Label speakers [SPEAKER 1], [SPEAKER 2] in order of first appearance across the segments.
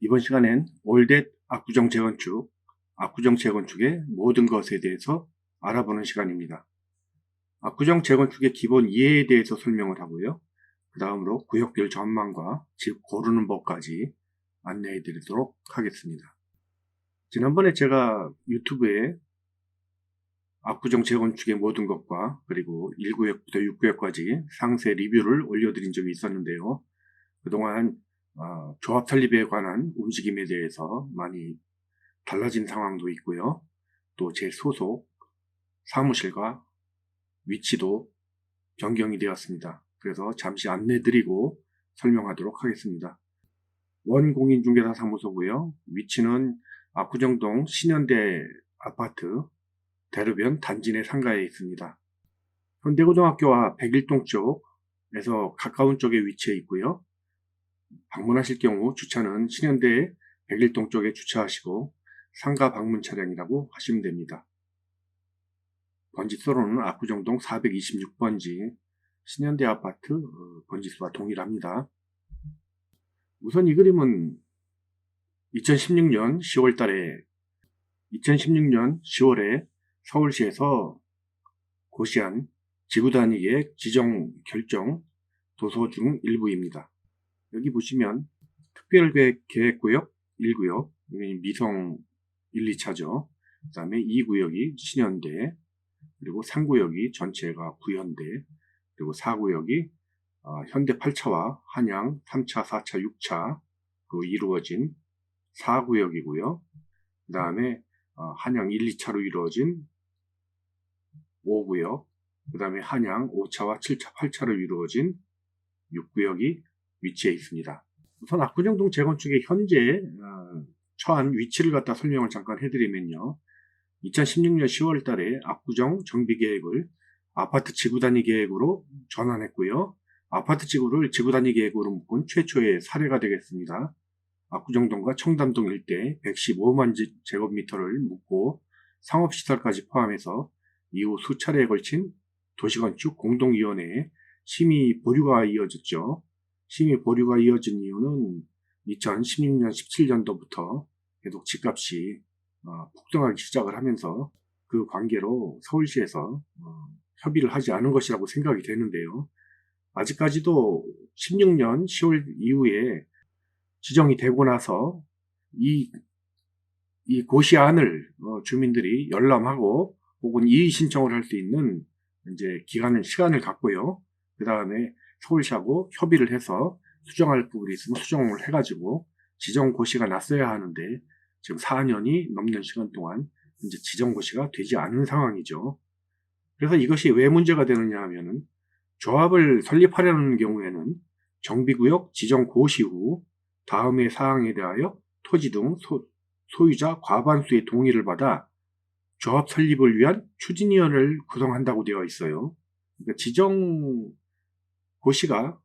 [SPEAKER 1] 이번 시간엔 올댓 압구정 재건축의 모든 것에 대해서 알아보는 시간입니다. 압구정 재건축의 기본 이해에 대해서 설명을 하고요. 그 다음으로 구역별 전망과 집 고르는 법까지 안내해 드리도록 하겠습니다. 지난번에 제가 유튜브에 압구정 재건축의 모든 것과 그리고 1구역부터 6구역까지 상세 리뷰를 올려드린 적이 있었는데요. 그동안 조합 설립에 관한 움직임에 대해서 많이 달라진 상황도 있고요. 또 제 소속 사무실과 위치도 변경이 되었습니다. 그래서 잠시 안내드리고 설명하도록 하겠습니다. 원공인중개사 사무소고요. 위치는 압구정동 신현대 아파트 대로변 단지 내 상가에 있습니다. 현대고등학교와 백일동 쪽에서 가까운 쪽에 위치해 있고요. 방문하실 경우 주차는 신현대 백일동 쪽에 주차하시고 상가 방문 차량이라고 하시면 됩니다. 번지수로는 압구정동 426번지 신현대 아파트 번지수와 동일합니다. 우선 이 그림은 2016년 10월에 서울시에서 고시한 지구단위계획 지정 결정 도서 중 일부입니다. 여기 보시면 특별계획구역 1구역, 미성 1, 2차죠. 그 다음에 2구역이 신현대, 그리고 3구역이 전체가 구현대, 그리고 4구역이 현대 8차와 한양 3차, 4차, 6차로 이루어진 4구역이고요. 그 다음에 한양 1, 2차로 이루어진 5구역, 그 다음에 한양 5차와 7차, 8차로 이루어진 6구역이 위치해 있습니다. 우선 압구정동 재건축의 현재 처한 위치를 갖다 설명을 잠깐 해드리면요. 2016년 10월 달에 압구정 정비계획을 아파트 지구단위 계획으로 전환했고요. 아파트 지구를 지구단위 계획으로 묶은 최초의 사례가 되겠습니다. 압구정동과 청담동 일대 115만 제곱미터를 묶고 상업시설까지 포함해서 이후 수차례에 걸친 도시건축 공동위원회에 심의 보류가 이어졌죠. 심의 보류가 이어진 이유는 2016년 17년도부터 계속 집값이 폭등하기 시작을 하면서 그 관계로 서울시에서 협의를 하지 않은 것이라고 생각이 되는데요. 아직까지도 16년 10월 이후에 지정이 되고 나서 이 고시안을 주민들이 열람하고 혹은 이의 신청을 할 수 있는 이제 시간을 갖고요. 그 다음에 서울시하고 협의를 해서 수정할 부분이 있으면 수정을 해가지고 지정 고시가 났어야 하는데 지금 4년이 넘는 시간 동안 이제 지정 고시가 되지 않은 상황이죠. 그래서 이것이 왜 문제가 되느냐 하면은 조합을 설립하려는 경우에는 정비구역 지정 고시 후 다음의 사항에 대하여 토지 등 소유자 과반수의 동의를 받아 조합 설립을 위한 추진위원회를 구성한다고 되어 있어요. 그러니까 지정 고시가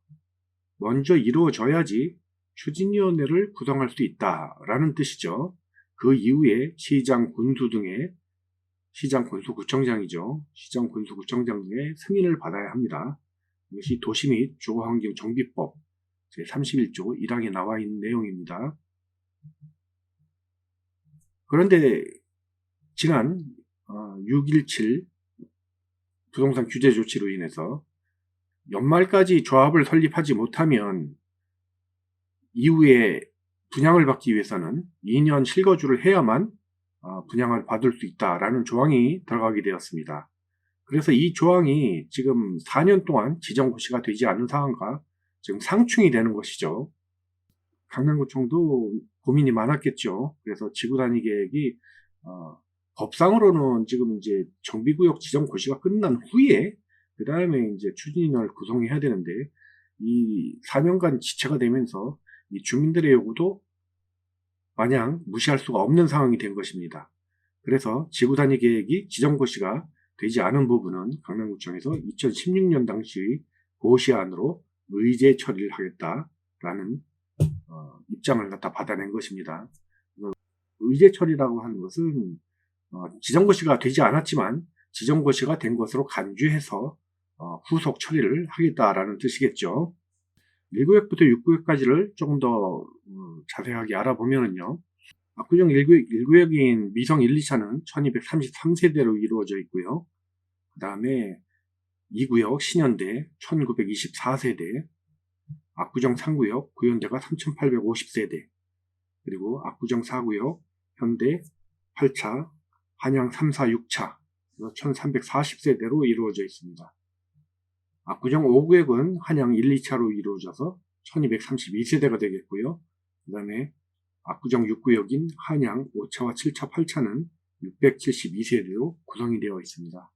[SPEAKER 1] 먼저 이루어져야지 추진위원회를 구성할 수 있다라는 뜻이죠. 그 이후에 시장, 군수 등의 시장, 군수, 구청장이죠. 시장, 군수, 구청장 등의 승인을 받아야 합니다. 이것이 도시 및 주거환경 정비법 제31조 1항에 나와 있는 내용입니다. 그런데 지난 6.17 부동산 규제 조치로 인해서 연말까지 조합을 설립하지 못하면 이후에 분양을 받기 위해서는 2년 실거주를 해야만 분양을 받을 수 있다라는 조항이 들어가게 되었습니다. 그래서 이 조항이 지금 4년 동안 지정고시가 되지 않은 상황과 지금 상충이 되는 것이죠. 강남구청도 고민이 많았겠죠. 그래서 지구단위 계획이 법상으로는 지금 이제 정비구역 지정고시가 끝난 후에 그 다음에 이제 추진위원회를 구성해야 되는데 이 4년간 지체가 되면서 이 주민들의 요구도 마냥 무시할 수가 없는 상황이 된 것입니다. 그래서 지구단위 계획이 지정고시가 되지 않은 부분은 강남구청에서 2016년 당시 고시안으로 의제 처리를 하겠다라는 입장을 갖다 받아낸 것입니다. 의제 처리라고 하는 것은 지정고시가 되지 않았지만 지정고시가 된 것으로 간주해서 후속 처리를 하겠다라는 뜻이겠죠. 1구역부터 6구역까지를 조금 더 자세하게 알아보면은요. 압구정 1구역인 미성 1, 2차는 1233세대로 이루어져 있고요. 그 다음에 2구역 신현대 1924세대, 압구정 3구역 구현대가 3850세대, 그리고 압구정 4구역 현대 8차, 한양 3, 4, 6차 1340세대로 이루어져 있습니다. 압구정 5구역은 한양 1, 2차로 이루어져서 1232세대가 되겠고요. 그 다음에 압구정 6구역인 한양 5차와 7차, 8차는 672세대로 구성이 되어 있습니다.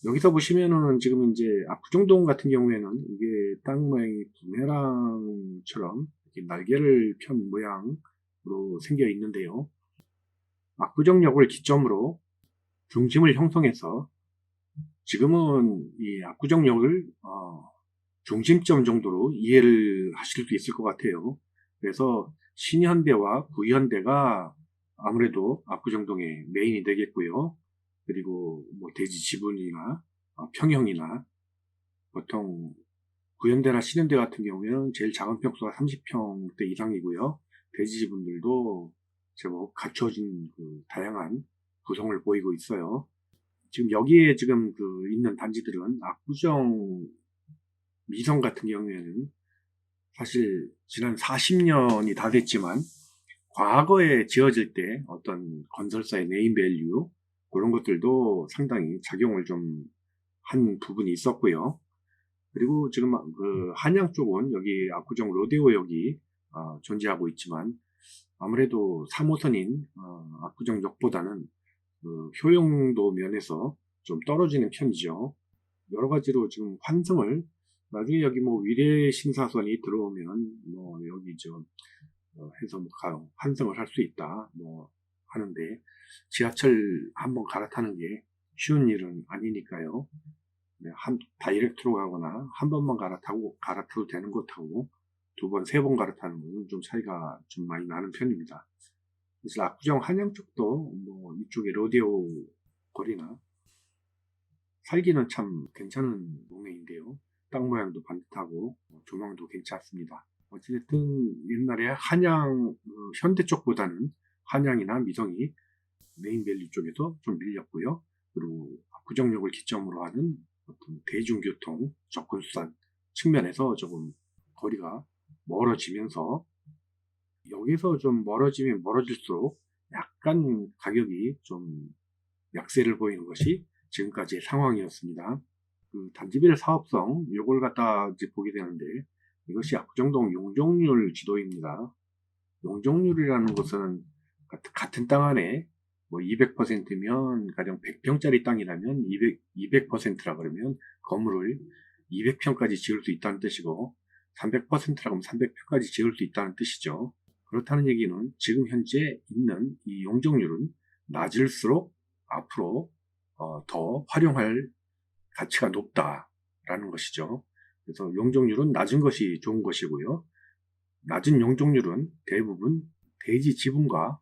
[SPEAKER 1] 여기서 보시면은 지금 이제 압구정동 같은 경우에는 이게 땅 모양이 부메랑처럼 이렇게 날개를 편 모양으로 생겨 있는데요. 압구정역을 기점으로 중심을 형성해서 지금은 이 압구정역을 중심점 정도로 이해를 하실 수 있을 것 같아요. 그래서 신현대와 구현대가 아무래도 압구정동의 메인이 되겠고요. 그리고 뭐 대지 지분이나 평형이나 보통 구현대나 신현대 같은 경우에는 제일 작은 평수가 30평대 이상이고요. 대지 지분들도 제법 갖춰진 그 다양한 구성을 보이고 있어요. 지금 여기에 지금 그 있는 단지들은 압구정 미성 같은 경우에는 사실 지난 40년이 다 됐지만 과거에 지어질 때 어떤 건설사의 네임밸류 그런 것들도 상당히 작용을 좀 한 부분이 있었고요. 그리고 지금 그 한양 쪽은 여기 압구정 로데오역이 존재하고 있지만 아무래도 3호선인 압구정역보다는 그 효용도 면에서 좀 떨어지는 편이죠. 여러 가지로 지금 환승을 나중에 여기 뭐 위례신사선이 들어오면 뭐 여기 해서 뭐 환승을 할 수 있다 뭐 하는데 지하철 한번 갈아타는 게 쉬운 일은 아니니까요. 다이렉트로 가거나 한 번만 갈아타도 되는 것하고 두 번, 세 번 갈아타는 거는 좀 차이가 좀 많이 나는 편입니다. 그래서 압구정 한양 쪽도 뭐 이쪽에 로데오 거리나 살기는 참 괜찮은 동네인데요. 땅 모양도 반듯하고 조망도 괜찮습니다. 어찌됐든 옛날에 한양 현대 쪽보다는 한양이나 미성이 메인밸리 쪽에서 좀 밀렸고요. 그리고 압구정역을 기점으로 하는 어떤 대중교통 접근수단 측면에서 조금 거리가 멀어지면서 여기서 좀 멀어지면 멀어질수록 약간 가격이 좀 약세를 보이는 것이 지금까지의 상황이었습니다. 그 단지별 사업성 요걸 갖다 이제 보게 되는데 이것이 압구정동 용적률 지도입니다. 용적률이라는 것은 같은 땅 안에 뭐 200%면 가령 100평짜리 땅이라면 200%라 그러면 건물을 200평까지 지을 수 있다는 뜻이고 300%라고 하면 300평까지 지을 수 있다는 뜻이죠. 그렇다는 얘기는 지금 현재 있는 이 용적률은 낮을수록 앞으로 더 활용할 가치가 높다라는 것이죠. 그래서 용적률은 낮은 것이 좋은 것이고요. 낮은 용적률은 대부분 대지 지분과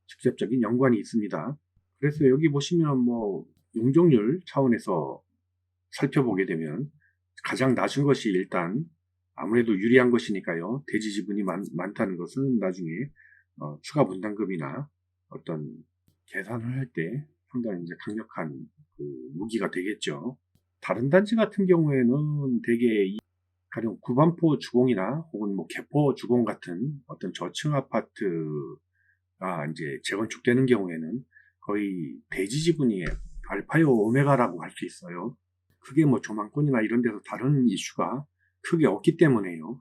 [SPEAKER 1] 직접적인 연관이 있습니다. 그래서 여기 보시면 뭐 용적률 차원에서 살펴보게 되면 가장 낮은 것이 일단 아무래도 유리한 것이니까요. 대지 지분이 많다는 것은 나중에 추가 분담금이나 어떤 계산을 할 때 상당히 이제 강력한 그 무기가 되겠죠. 다른 단지 같은 경우에는 대개 가령 구반포 주공이나 혹은 뭐 개포 주공 같은 어떤 저층 아파트가 이제 재건축되는 경우에는 거의 대지 지분이 알파요 오메가라고 할 수 있어요. 그게 뭐 조망권이나 이런 데서 다른 이슈가 크게 없기 때문에요.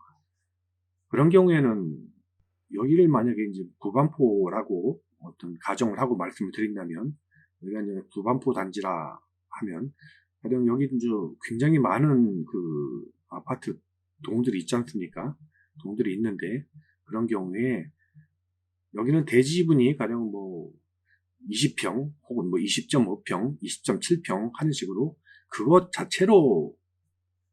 [SPEAKER 1] 그런 경우에는 여기를 만약에 이제 구반포라고 어떤 가정을 하고 말씀을 드린다면 여기가 이제 구반포 단지라 하면 가령 여기 이제 굉장히 많은 그 아파트 동들이 있지 않습니까? 동들이 있는데 그런 경우에 여기는 대지 지분이 가령 뭐 20평 혹은 뭐 20.5평, 20.7평 하는 식으로 그것 자체로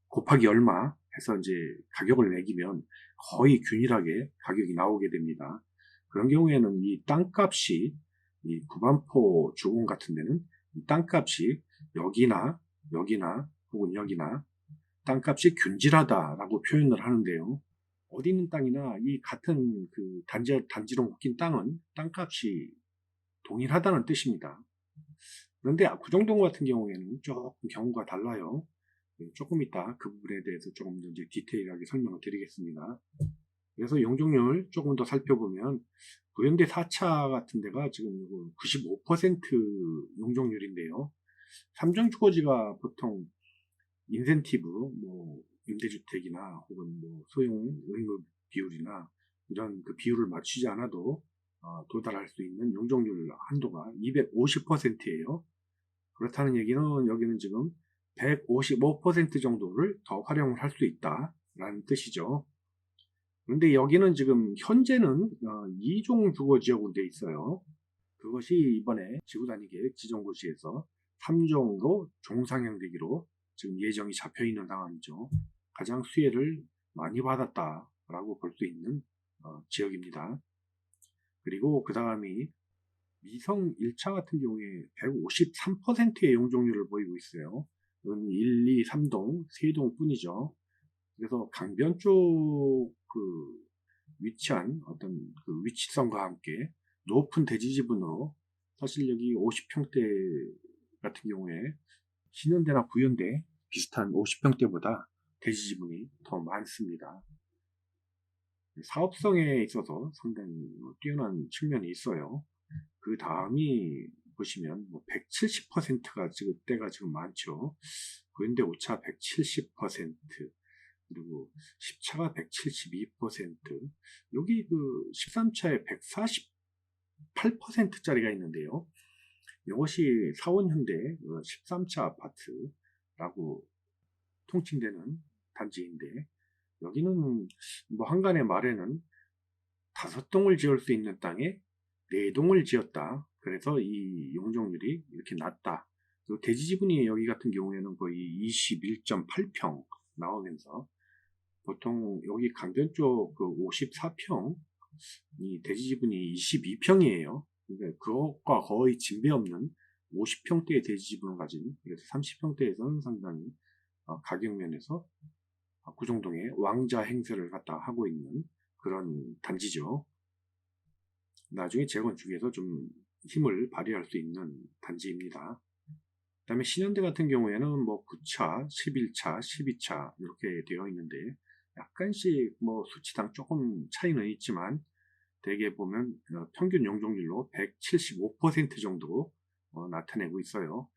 [SPEAKER 1] 곱하기 얼마 해서 이제 가격을 매기면 거의 균일하게 가격이 나오게 됩니다. 그런 경우에는 이 땅값이 이 구반포 주공 같은 데는 이 땅값이 여기나 혹은 여기나 땅값이 균질하다라고 표현을 하는데요. 어디 있는 땅이나 이 같은 그 단지로 묶인 땅은 땅값이 동일하다는 뜻입니다. 그런데 압구정동 같은 경우에는 조금 경우가 달라요. 조금 이따 그 부분에 대해서 조금 더 이제 디테일하게 설명을 드리겠습니다. 그래서 용적률 조금 더 살펴보면 부현대 4차 같은 데가 지금 95% 용적률인데요. 삼성주거지가 보통 인센티브, 뭐 임대주택이나 혹은 뭐 소형 의무 비율이나 이런 그 비율을 맞추지 않아도 도달할 수 있는 용적률 한도가 250%예요. 그렇다는 얘기는 여기는 지금 155% 정도를 더 활용을 할 수 있다라는 뜻이죠. 그런데 여기는 지금 현재는 2종 주거지역으로 되어 있어요. 그것이 이번에 지구단위계획 지정고시에서 3종으로 종상향되기로 지금 예정이 잡혀 있는 상황이죠. 가장 수혜를 많이 받았다라고 볼 수 있는 지역입니다. 그리고 그 다음이 미성 1차 같은 경우에 153%의 용적률을 보이고 있어요. 이건 1, 2, 3동, 3동 뿐이죠. 그래서 강변 쪽 위치한 어떤 그 위치성과 함께 높은 대지 지분으로 사실 여기 50평대 같은 경우에 신현대나 구현대 비슷한 50평대보다 대지 지분이 더 많습니다. 사업성에 있어서 상당히 뛰어난 측면이 있어요. 그 다음이 보시면 170%가 지금 때가 지금 많죠. 구현대 5차 170%, 그리고 10차가 172%, 여기 그 13차에 148%짜리가 있는데요. 이것이 사원현대 13차 아파트라고 통칭되는 단지인데, 여기는 뭐 한간의 말에는 5동을 지을 수 있는 땅에 4동을 지었다. 그래서 이 용적률이 이렇게 낮다. 대지 지분이 여기 같은 경우에는 거의 21.8평 나오면서 보통 여기 강변 쪽 그 54평 이 대지 지분이 22평이에요. 그러니까 그것과 거의 진배 없는 50평대의 대지 지분을 가진, 그래서 30평대에서는 상당히 가격 면에서 구정동의 왕자 행세를 갖다 하고 있는 그런 단지죠. 나중에 재건축에서 좀 힘을 발휘할 수 있는 단지입니다. 그 다음에 신현대 같은 경우에는 뭐 9차, 11차, 12차 이렇게 되어 있는데 약간씩 뭐 수치당 조금 차이는 있지만 대개 보면 평균 용적률로 175% 정도 나타내고 있어요.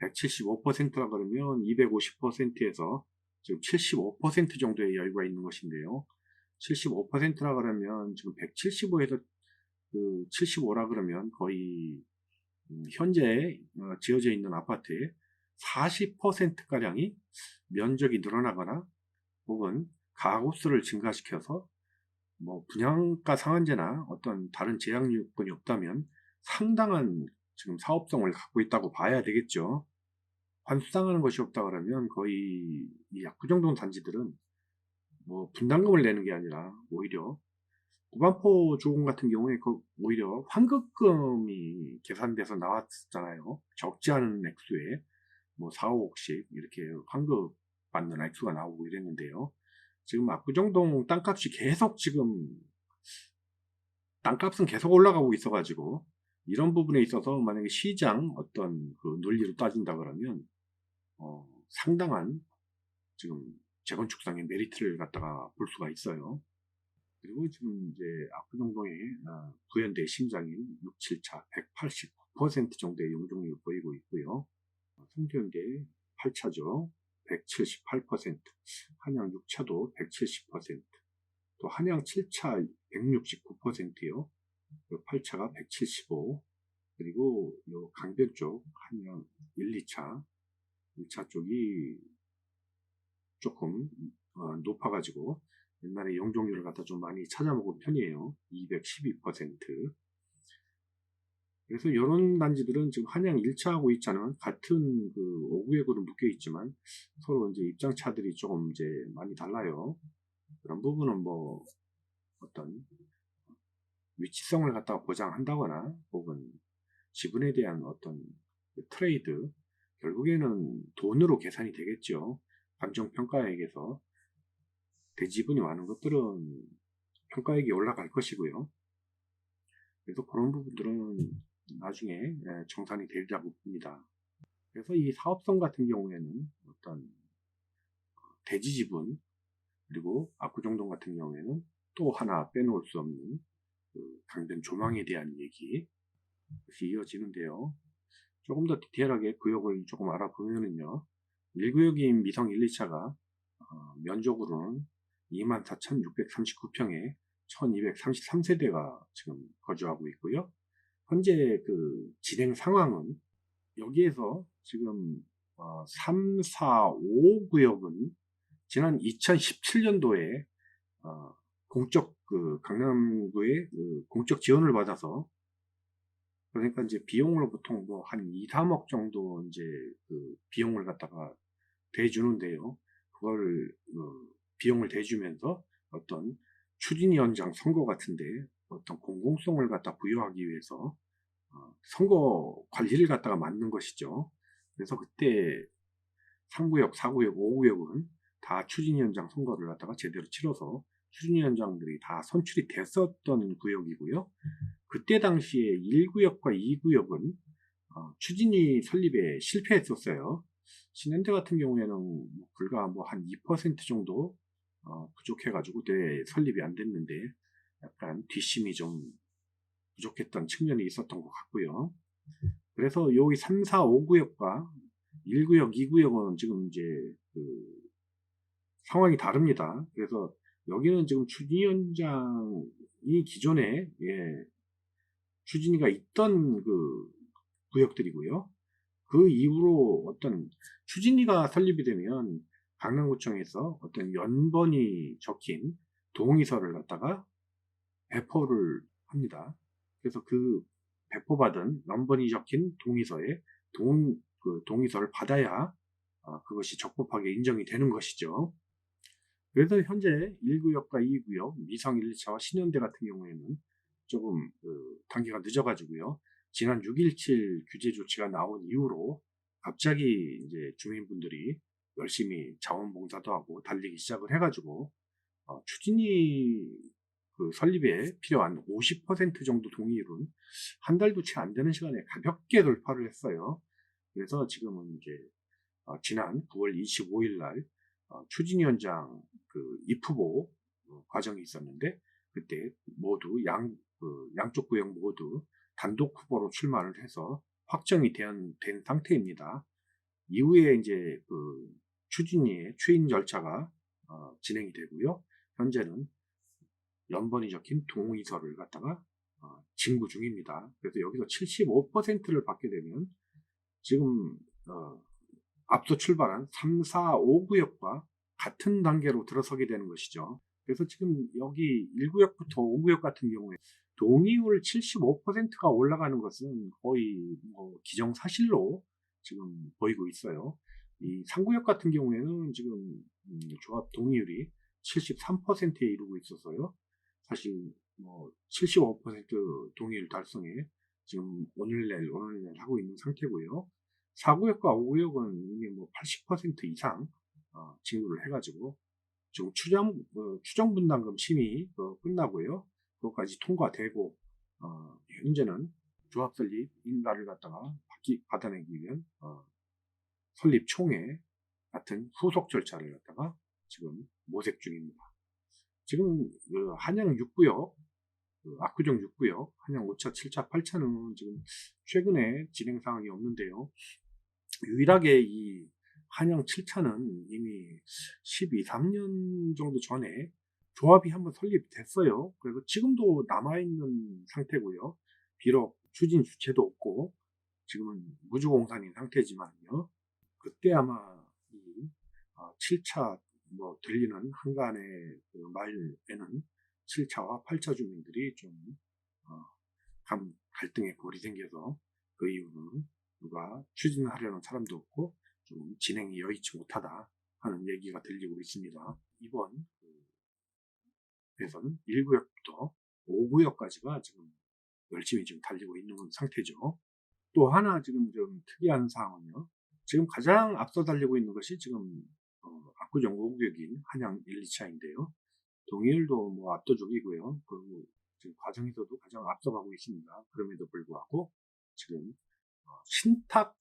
[SPEAKER 1] 175%라 그러면 250%에서 지금 75% 정도의 여유가 있는 것인데요. 75%라 그러면 지금 175에서 75라 그러면 거의 현재 지어져 있는 아파트의 40%가량이 면적이 늘어나거나 혹은 가구수를 증가시켜서 뭐 분양가 상한제나 어떤 다른 제약 요건이 없다면 상당한 지금 사업성을 갖고 있다고 봐야 되겠죠. 환수당하는 것이 없다 그러면 거의 이 압구정동 단지들은 뭐 분담금을 내는 게 아니라 오히려 구반포 주공 같은 경우에 오히려 환급금이 계산돼서 나왔잖아요. 적지 않은 액수에 뭐 4, 5억씩 이렇게 환급 받는 액수가 나오고 이랬는데요. 지금 압구정동 땅값이 계속 지금 땅값은 계속 올라가고 있어가지고 이런 부분에 있어서 만약에 시장 어떤 그 논리로 따진다 그러면 상당한 지금 재건축상의 메리트를 갖다가 볼 수가 있어요. 그리고 지금 이제 압구정동의 부현대 심장인 6, 7차 189% 정도의 용적률을 보이고 있고요. 성주현대 8차죠. 178%, 한양 6차도 170%, 또 한양 7차 169%요. 8차가 175, 그리고 요 강변 쪽 한양 1, 2차, 1차 쪽이 조금 높아가지고 옛날에 용적률을 갖다 좀 많이 찾아먹은 편이에요. 212%. 그래서 이런 단지들은 지금 한양 1차하고 2차는 같은 그 5구역으로 묶여 있지만 서로 이제 입장차들이 조금 이제 많이 달라요. 그런 부분은 뭐 어떤 위치성을 갖다가 보장한다거나 혹은 지분에 대한 어떤 트레이드, 결국에는 돈으로 계산이 되겠죠. 감정평가액에서 대지분이 많은 것들은 평가액이 올라갈 것이고요. 그래서 그런 부분들은 나중에 정산이 되리라고 봅니다. 그래서 이 사업성 같은 경우에는 어떤 대지지분 그리고 압구정동 같은 경우에는 또 하나 빼놓을 수 없는 그 강변 조망에 대한 얘기 것이 이어지는데요. 조금 더 디테일하게 구역을 조금 알아보면은요. 1구역인 미성 1, 2차가 면적으로는 24,639평에 1233세대가 지금 거주하고 있고요. 현재 그 진행 상황은 여기에서 지금 3, 4, 5 구역은 지난 2017년도에 공적 그 강남구의 그 공적 지원을 받아서 그러니까 이제 비용으로 보통 뭐 한 2, 3억 정도 이제 그 비용을 갖다가 대주는데요. 그걸 비용을 대주면서 어떤 추진위원장 선거 같은데 어떤 공공성을 갖다 부여하기 위해서 선거 관리를 갖다가 맡는 것이죠. 그래서 그때 3구역, 4구역, 5구역은 다 추진위원장 선거를 갖다가 제대로 치러서 추진위원장들이 다 선출이 됐었던 구역이고요. 그때 당시에 1구역과 2구역은 추진위 설립에 실패했었어요. 신현대 같은 경우에는 불과 뭐 한 2% 정도 부족해가지고 설립이 안 됐는데 약간 뒷심이 좀 부족했던 측면이 있었던 것 같고요. 그래서 여기 3, 4, 5구역과 1구역, 2구역은 지금 이제 그 상황이 다릅니다. 그래서 여기는 지금 추진위원장이 기존에 추진위가 있던 그 구역들이고요. 그 이후로 어떤 추진위가 설립이 되면 강남구청에서 어떤 연번이 적힌 동의서를 갖다가 배포를 합니다. 그래서 그 배포받은 연번이 적힌 동의서에 그 동의서를 받아야 그것이 적법하게 인정이 되는 것이죠. 그래서 현재 1구역과 2구역, 미성 1, 2차와 신현대 같은 경우에는 조금 단계가 늦어가지고요. 지난 6.17 규제 조치가 나온 이후로 갑자기 이제 주민분들이 열심히 자원봉사도 하고 달리기 시작을 해가지고 추진위 그 설립에 필요한 50% 정도 동의율은 한 달도 채 안 되는 시간에 가볍게 돌파를 했어요. 그래서 지금은 이제 지난 9월 25일 날 추진위원장 그 입후보 과정이 있었는데 그때 모두 양쪽 구역 모두 단독 후보로 출마를 해서 확정이 된 상태입니다. 이후에 이제 그 추진위의 추인 절차가 진행이 되고요. 현재는 연번이 적힌 동의서를 갖다가 진구 중입니다. 그래서 여기서 75%를 받게 되면 지금 앞서 출발한 3, 4, 5구역과 같은 단계로 들어서게 되는 것이죠. 그래서 지금 여기 1구역부터 5구역 같은 경우에 동의율 75%가 올라가는 것은 거의 뭐 기정사실로 지금 보이고 있어요. 이 3구역 같은 경우에는 지금 조합 동의율이 73%에 이르고 있어서요. 사실 뭐 75% 동의율 달성에 지금 오늘날 하고 있는 상태고요. 4구역과 5구역은 이미 뭐 80% 이상 징구를 해가지고 지금 추정 분담금 심의 끝나고요. 그것까지 통과되고 현재는 조합 설립 인가를 갖다가 받아내기 위한 설립 총회 같은 후속 절차를 갖다가 지금 모색 중입니다. 지금 한양 6구역, 압구정 6구역, 한양 5차, 7차, 8차는 지금 최근에 진행 상황이 없는데요. 유일하게 이 한양 7차는 이미 12, 3년 정도 전에 조합이 한번 설립됐어요. 그래서 지금도 남아있는 상태고요. 비록 추진 주체도 없고 지금은 무주공산인 상태지만요. 그때 아마 이 7차 뭐 들리는 한간의 그 말에는 7차와 8차 주민들이 좀 갈등의 골이 생겨서 그 이유는 누가 추진하려는 사람도 없고 좀 진행이 여의치 못하다 하는 얘기가 들리고 있습니다. 이번 그래서는 1구역부터 5구역까지가 지금 열심히 지금 달리고 있는 상태죠. 또 하나 지금 좀 특이한 사항은요. 지금 가장 앞서 달리고 있는 것이 지금 압구정 5구역인 한양 1, 2차인데요. 동의율도 뭐 압도적이고요. 그리고 지금 과정에서도 가장 앞서가고 있습니다. 그럼에도 불구하고 지금 신탁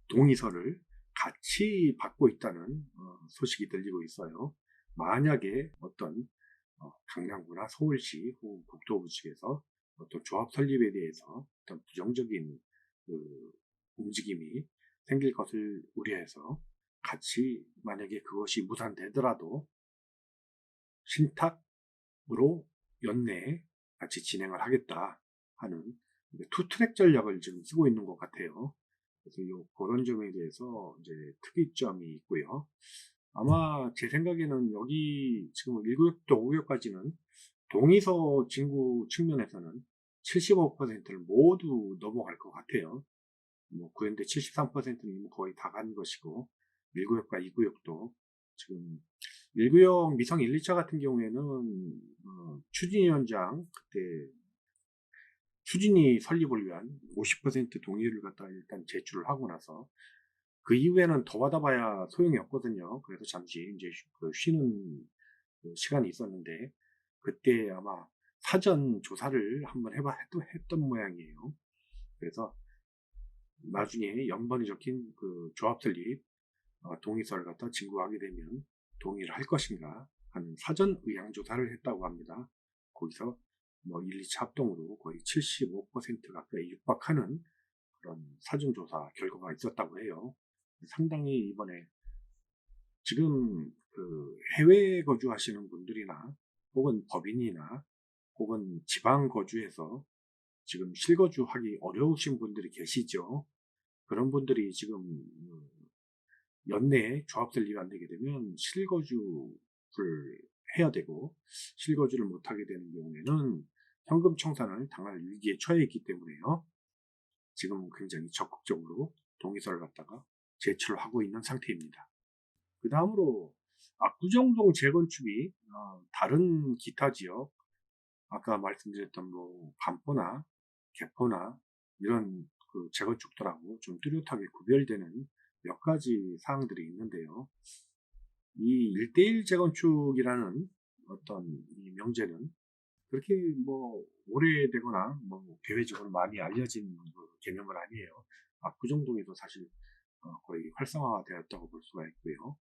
[SPEAKER 1] 동의서를 같이 받고 있다는 소식이 들리고 있어요. 만약에 어떤 강남구나 서울시 혹은 국토부 측에서 어떤 조합 설립에 대해서 어떤 부정적인 그 움직임이 생길 것을 우려해서 같이 만약에 그것이 무산되더라도 신탁으로 연내에 같이 진행을 하겠다 하는 투트랙 전략을 지금 쓰고 있는 것 같아요. 그래서 그런 점에 대해서 이제 특이점이 있고요. 아마 제 생각에는 여기 지금 1구역부터 5구역까지는 동의서 진구 측면에서는 75%를 모두 넘어갈 것 같아요. 뭐 구현대 73%는 이미 거의 다 간 것이고 1구역과 2구역도 지금 1구역 미성 1, 2차 같은 경우에는 추진위원장 그때 추진위 설립을 위한 50% 동의를 갖다 일단 제출을 하고 나서 그 이후에는 더 받아봐야 소용이 없거든요. 그래서 잠시 이제 쉬는 시간이 있었는데 그때 아마 사전 조사를 한번 했던 모양이에요. 그래서 나중에 연번이 적힌 그 조합 설립 동의서를 갖다 진구하게 되면 동의를 할 것인가 하는 사전 의향 조사를 했다고 합니다. 거기서 뭐 1, 2차 합동으로 거의 75% 가까이 육박하는 그런 사전 조사 결과가 있었다고 해요. 상당히 이번에 지금 그 해외 거주하시는 분들이나 혹은 법인이나 혹은 지방 거주해서 지금 실거주하기 어려우신 분들이 계시죠. 그런 분들이 지금 연내에 조합 설립이 안 되게 되면 실거주를 해야 되고 실거주를 못하게 되는 경우에는 현금 청산을 당할 위기에 처해 있기 때문에요. 지금 굉장히 적극적으로 동의서를 갖다가 제출하고 있는 상태입니다. 그 다음으로 압구정동 재건축이 다른 기타 지역 아까 말씀드렸던 뭐 반포나 개포나 이런 그 재건축들하고 좀 뚜렷하게 구별되는 몇 가지 사항들이 있는데요. 이 1대1 재건축이라는 어떤 이 명제는 그렇게 뭐 오래되거나 뭐 대외적으로 많이 알려진 개념은 아니에요. 압구정동에도 사실 거의 활성화되었다고 볼 수가 있고요.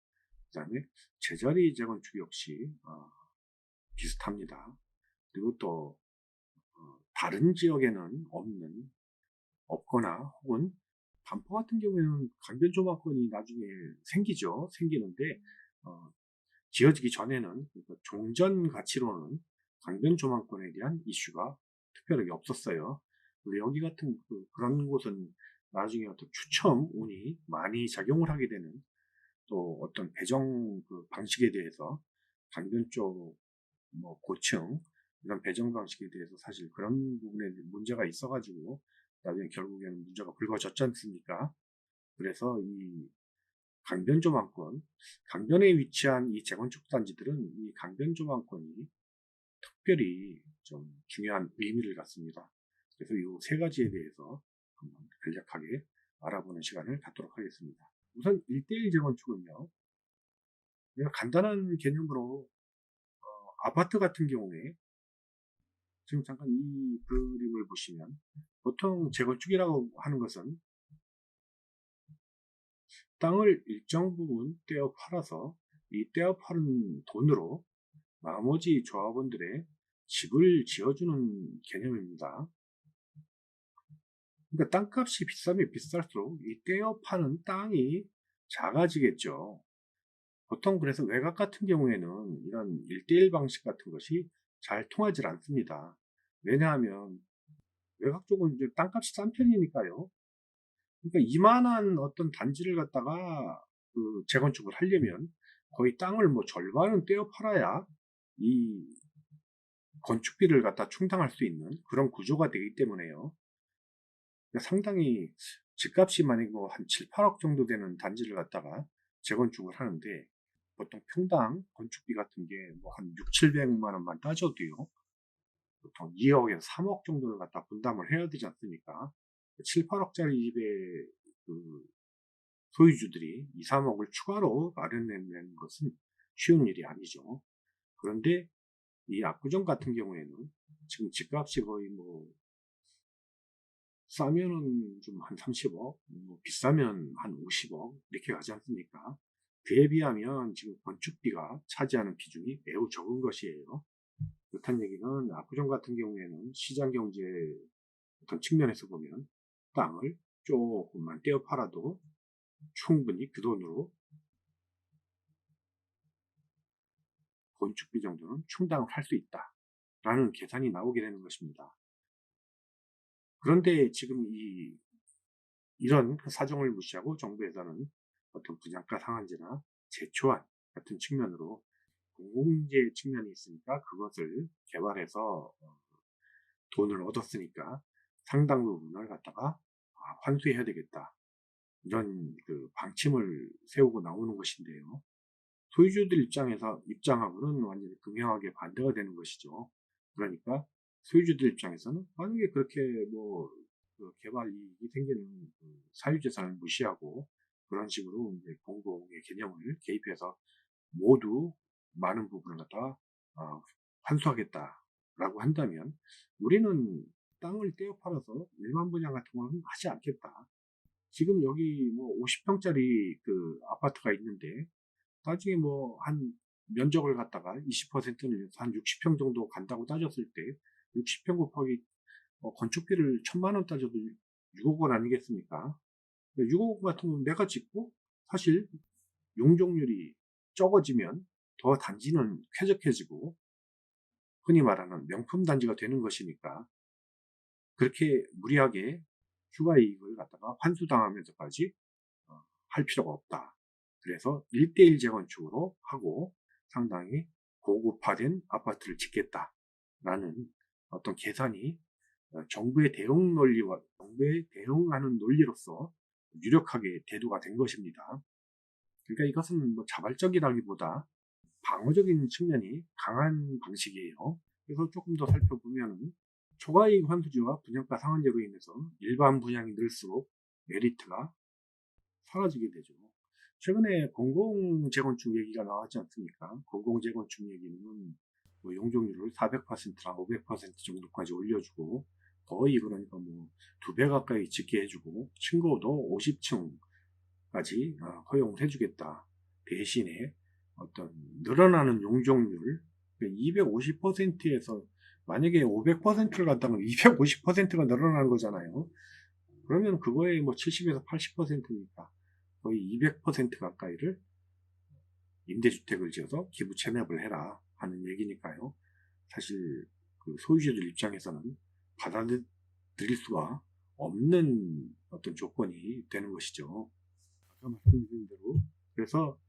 [SPEAKER 1] 그 다음에 제자리 재건축 역시 비슷합니다. 그리고 또 다른 지역에는 없거나 혹은 반포 같은 경우에는 강변조망권이 나중에 생기죠. 생기는데 지어지기 전에는 그러니까 종전 가치로는 강변조망권에 대한 이슈가 특별하게 없었어요. 여기 같은 그런 곳은 나중에 어떤 추첨 운이 많이 작용을 하게 되는 또 어떤 배정 방식에 대해서 강변 쪽 뭐 고층 이런 배정 방식에 대해서 사실 그런 부분에 문제가 있어가지고 나중에 결국에는 문제가 불거졌지 않습니까? 그래서 이 강변조망권, 강변에 위치한 이 재건축 단지들은 이 강변조망권이 특별히 좀 중요한 의미를 갖습니다. 그래서 이 세 가지에 대해서 한번 간략하게 알아보는 시간을 갖도록 하겠습니다. 우선 1대1 재건축은요, 간단한 개념으로 아파트 같은 경우에 지금 잠깐 이 그림을 보시면 보통 재건축이라고 하는 것은 땅을 일정 부분 떼어 팔아서 이 떼어 파는 돈으로 나머지 조합원들의 집을 지어주는 개념입니다. 그러니까 땅값이 비싸면 비쌀수록 이 떼어 파는 땅이 작아지겠죠. 보통 그래서 외곽 같은 경우에는 이런 1대1 방식 같은 것이 잘 통하지 않습니다. 왜냐하면 외곽 쪽은 이제 땅값이 싼 편이니까요. 그러니까 이만한 어떤 단지를 갖다가 재건축을 하려면 거의 땅을 뭐 절반은 떼어 팔아야 이 건축비를 갖다 충당할 수 있는 그런 구조가 되기 때문에요. 그러니까 상당히 집값이 만약에 뭐한 7, 8억 정도 되는 단지를 갖다가 재건축을 하는데 보통 평당 건축비 같은 게 뭐 한 6, 700만 원만 따져도요. 보통 2억에서 3억 정도를 갖다 분담을 해야 되지 않습니까? 7, 8억짜리 집에 소유주들이 2, 3억을 추가로 마련해내는 것은 쉬운 일이 아니죠. 그런데 이 압구정 같은 경우에는 지금 집값이 거의 뭐 싸면은 좀 한 30억, 뭐 비싸면 한 50억 이렇게 가지 않습니까? 그에 비하면 지금 건축비가 차지하는 비중이 매우 적은 것이에요. 그렇다는 얘기는 압구정 같은 경우에는 시장 경제 어떤 측면에서 보면 땅을 조금만 떼어 팔아도 충분히 그 돈으로 건축비 정도는 충당을 할 수 있다라는 계산이 나오게 되는 것입니다. 그런데 지금 이런 사정을 무시하고 정부에서는 어떤 분양가 상한제나 제초안 같은 측면으로 공공재 측면이 있으니까 그것을 개발해서 돈을 얻었으니까 상당 부분을 갖다가 환수해야 되겠다. 이런 그 방침을 세우고 나오는 것인데요. 소유주들 입장하고는 완전히 극명하게 반대가 되는 것이죠. 그러니까 소유주들 입장에서는 만약에 그렇게 그 개발 이익이 생기는 그 사유재산을 무시하고 그런 식으로 이제 공공의 개념을 개입해서 모두 많은 부분을 갖다가 환수하겠다라고 한다면 우리는 땅을 떼어 팔아서 일반 분양 같은 거는 하지 않겠다. 지금 여기 뭐 50평짜리 그 아파트가 있는데 나중에 뭐 한 면적을 갖다가 20%는 한 60평 정도 간다고 따졌을 때 60평 곱하기 건축비를 1,000만 원 따져도 6억 원 아니겠습니까? 6억 원 같은 건 내가 짓고 사실 용적률이 적어지면 더 단지는 쾌적해지고 흔히 말하는 명품 단지가 되는 것이니까 그렇게 무리하게 추가 이익을 갖다가 환수당하면서까지 할 필요가 없다. 그래서 1대1 재건축으로 하고 상당히 고급화된 아파트를 짓겠다라는 어떤 계산이 정부의 대응 논리와 정부의 대응하는 논리로서 유력하게 대두가 된 것입니다. 그러니까 이것은 뭐 자발적이라기보다 방어적인 측면이 강한 방식이에요. 그래서 조금 더 살펴보면 초과이익 환수제와 분양가 상한제로 인해서 일반 분양이 늘수록 메리트가 사라지게 되죠. 최근에 공공재건축 얘기가 나왔지 않습니까? 공공재건축 얘기는 뭐 용적률을 400%나 500% 정도까지 올려주고 거의 그러니까 뭐 2배 가까이 짓게 해주고 층고도 50층까지 허용을 해주겠다. 대신에 어떤 늘어나는 용적률 250%에서 만약에 500%를 갖다가 250%가 늘어나는 거잖아요. 그러면 그거에 뭐 70에서 80%니까 거의 200% 가까이를 임대주택을 지어서 기부 체납을 해라 하는 얘기니까요. 사실 그 소유주들 입장에서는 받아들일 수가 없는 어떤 조건이 되는 것이죠. 아까 말씀드린 대로 그래서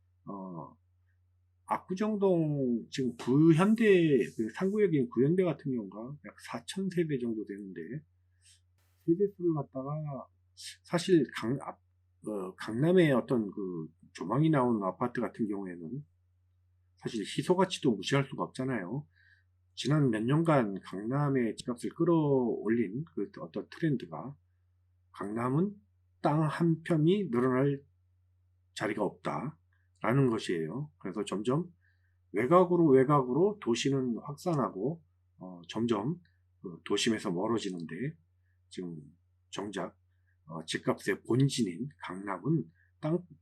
[SPEAKER 1] 압구정동 지금 구현대 상구역인 구현대 같은 경우가 약 4,000세대 정도 되는데 세대수를 갖다가 사실 강남의 어떤 그 조망이 나오는 아파트 같은 경우에는 사실 희소 가치도 무시할 수가 없잖아요. 지난 몇 년간 강남의 집값을 끌어올린 그 어떤 트렌드가 강남은 땅 한 편이 늘어날 자리가 없다라는 것이에요. 그래서 점점 외곽으로 도시는 확산하고 점점 그 도심에서 멀어지는데 지금 정작 집값의 본진인 강남은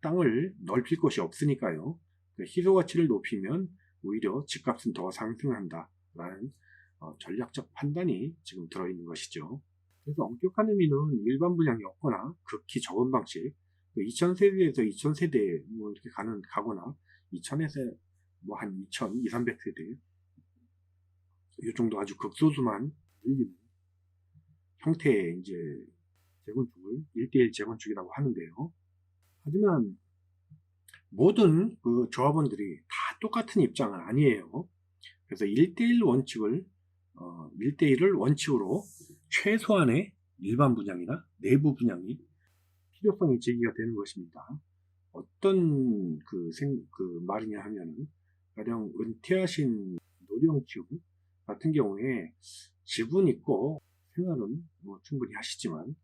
[SPEAKER 1] 땅을 넓힐 곳이 없으니까요. 희소 가치를 높이면 오히려 집값은 더 상승한다라는 전략적 판단이 지금 들어있는 것이죠. 그래서 엄격한 의미는 일반 분양이 없거나 극히 적은 방식, 2000세대에서 2000세대 뭐 이렇게 가거나 2000에서 뭐 한 2000, 2, 300세대 이 정도 아주 극소수만 늘리는 형태의 이제 재건축을 1대1 재건축이라고 하는데요. 하지만 모든 그 조합원들이 다 똑같은 입장은 아니에요. 그래서 1대1 원칙을 1대1을 원칙으로 최소한의 일반 분양이나 내부 분양이 필요성이 제기가 되는 것입니다. 어떤 그 말이냐 하면은 가령 은퇴하신 노령층 같은 경우에 집은 있고 생활은 뭐 충분히 하시지만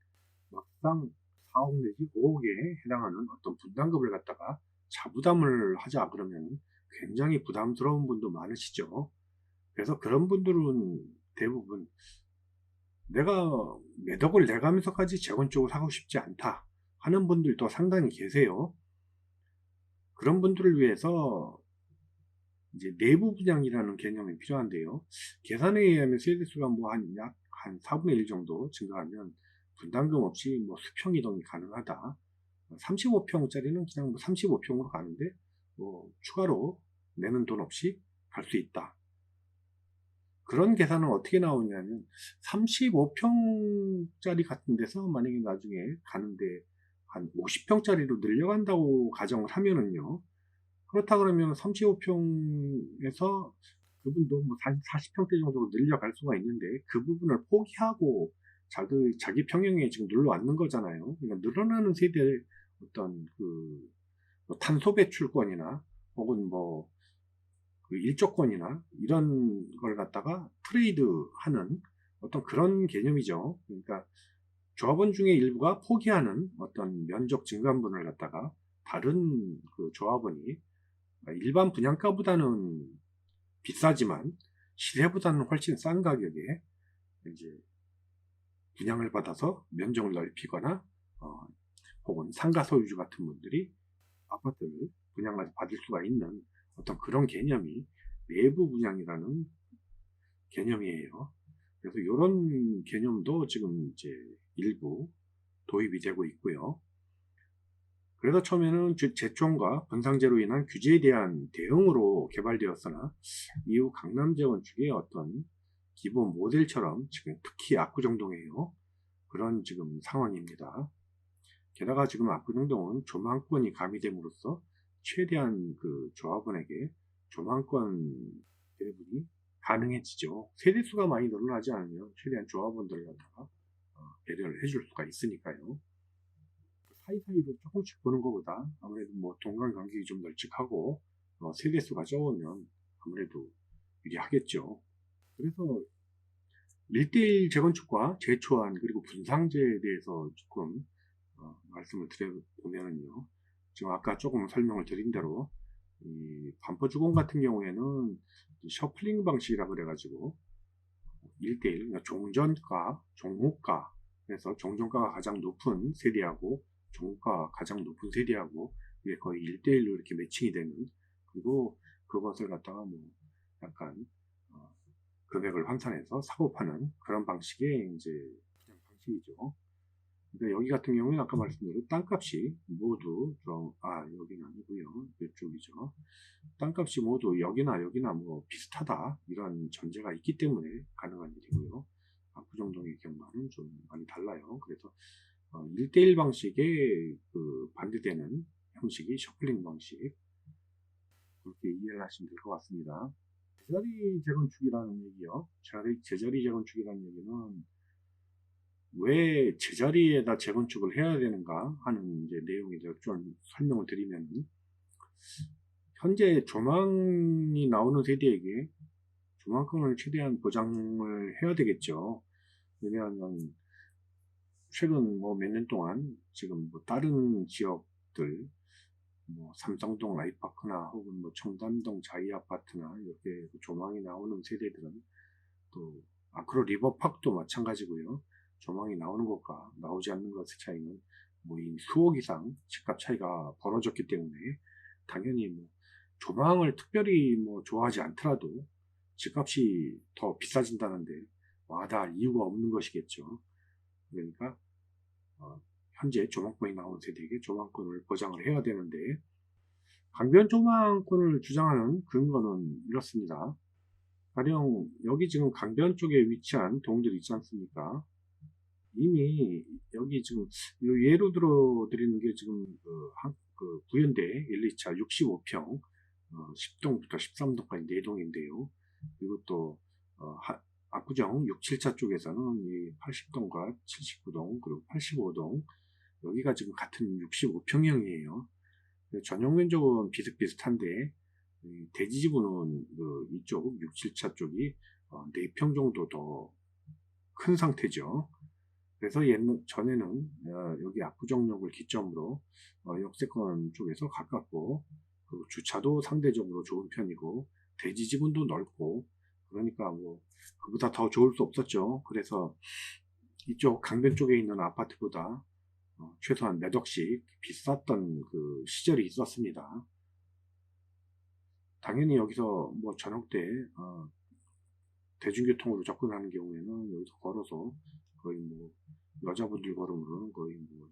[SPEAKER 1] 막상 4억 내지 5억에 해당하는 어떤 분담금을 갖다가 자부담을 하자 그러면 굉장히 부담스러운 분도 많으시죠. 그래서 그런 분들은 대부분 내가 몇 억을 내가면서까지 재건축을 하고 싶지 않다 하는 분들도 상당히 계세요. 그런 분들을 위해서 이제 내부 분양이라는 개념이 필요한데요. 계산에 의하면 세대수가 뭐 한 4분의 1 정도 증가하면 분담금 없이 뭐 수평 이동이 가능하다. 35평짜리는 그냥 뭐 35평으로 가는데 뭐 추가로 내는 돈 없이 갈 수 있다. 그런 계산은 어떻게 나오냐면 35평짜리 같은 데서 만약에 나중에 가는데 한 50평짜리로 늘려간다고 가정을 하면은요. 그렇다 그러면 35평에서 그분도 뭐 40평대 정도로 늘려갈 수가 있는데 그 부분을 포기하고 자기 평형에 지금 눌러앉는 거잖아요. 그러니까 늘어나는 세대의 어떤 뭐 탄소 배출권이나 혹은 뭐 그 일조권이나 이런 걸 갖다가 트레이드 하는 어떤 그런 개념이죠. 그러니까 조합원 중에 일부가 포기하는 어떤 면적 증감분을 갖다가 다른 그 조합원이 일반 분양가보다는 비싸지만 시세보다는 훨씬 싼 가격에 이제 분양을 받아서 면적을 넓히거나 혹은 상가 소유주 같은 분들이 아파트를 분양을 받을 수가 있는 어떤 그런 개념이 내부 분양이라는 개념이에요. 그래서 이런 개념도 지금 이제 일부 도입이 되고 있고요. 그래서 처음에는 재총과 분상제로 인한 규제에 대한 대응으로 개발되었으나 이후 강남재건축의 어떤 기본 모델처럼 지금 특히 압구정동이에요. 그런 지금 상황입니다. 게다가 지금 압구정동은 조망권이 가미됨으로써 최대한 그 조합원에게 조망권 배분이 가능해지죠. 세대수가 많이 늘어나지 않으면 최대한 조합원들을 갖다가 배려를 해줄 수가 있으니까요. 사이사이로 조금씩 보는 것보다 아무래도 뭐 동간 간격이 좀 널찍하고 세대수가 적으면 아무래도 유리하겠죠. 그래서 1대1 재건축과 재초안 그리고 분상제에 대해서 조금 말씀을 드려보면요. 지금 아까 조금 설명을 드린 대로 이 반포주공 같은 경우에는 셔플링 방식이라 그래가지고 1대1 그러니까 종전가, 종호가 그래서 종전가가 가장 높은 세대하고 종가가 가장 높은 세대하고 이게 거의 1대1로 이렇게 매칭이 되는 그리고 그것을 갖다가 뭐 약간 금액을 환산해서 사고 파는 그런 방식의 이제 그냥 방식이죠. 그러니까 여기 같은 경우는 아까 말씀드린 땅값이 모두 여기는 아니고요. 이쪽이죠. 땅값이 모두 여기나 뭐 비슷하다 이런 전제가 있기 때문에 가능한 일이고요. 압구정동의 경우는 좀 많이 달라요. 그래서 1대1 방식에 그 반대되는 형식이 셔플링 방식 그렇게 이해를 하시면 될 것 같습니다. 제자리 재건축이라는 얘기요. 제자리 재건축이라는 얘기는 왜 제자리에다 재건축을 해야 되는가 하는 이제 내용에 대해서 좀 설명을 드리면 현재 조망이 나오는 세대에게 조망권을 최대한 보장을 해야 되겠죠. 왜냐하면 최근 뭐 몇 년 동안 지금 뭐 다른 지역들 뭐 삼성동 아이파크나 혹은 뭐 청담동 자이아파트나 이렇게 조망이 나오는 세대들은 또 아크로 리버파크도 마찬가지고요. 조망이 나오는 것과 나오지 않는 것의 차이는 뭐 이미 수억 이상 집값 차이가 벌어졌기 때문에 당연히 뭐 조망을 특별히 뭐 좋아하지 않더라도 집값이 더 비싸진다는데 와닿을 이유가 없는 것이겠죠. 그러니까 현재 조망권이 나온 세대에게 조망권을 보장을 해야 되는데 강변 조망권을 주장하는 근거는 이렇습니다. 가령 여기 지금 강변 쪽에 위치한 동들이 있지 않습니까? 이미 여기 지금 예로 들어 드리는 게 지금 그 부현대 1, 2차 65평 10동부터 13동까지 4동인데요. 그리고 또 압구정 6, 7차 쪽에서는 이 80동과 79동 그리고 85동 여기가 지금 같은 65평형이에요. 전용 면적은 비슷비슷한데 대지지구는 이쪽 6, 7차 쪽이 4평 정도 더 큰 상태죠. 그래서 전에는 여기 압구정역을 기점으로 역세권 쪽에서 가깝고, 그 주차도 상대적으로 좋은 편이고 대지 지분도 넓고, 그러니까 뭐 그보다 더 좋을 수 없었죠. 그래서 이쪽 강변 쪽에 있는 아파트보다 최소한 몇 억씩 비쌌던 그 시절이 있었습니다. 당연히 여기서 뭐 저녁 때 대중교통으로 접근하는 경우에는 여기서 걸어서 거의 뭐 여자분들 걸음으로는 거의 뭐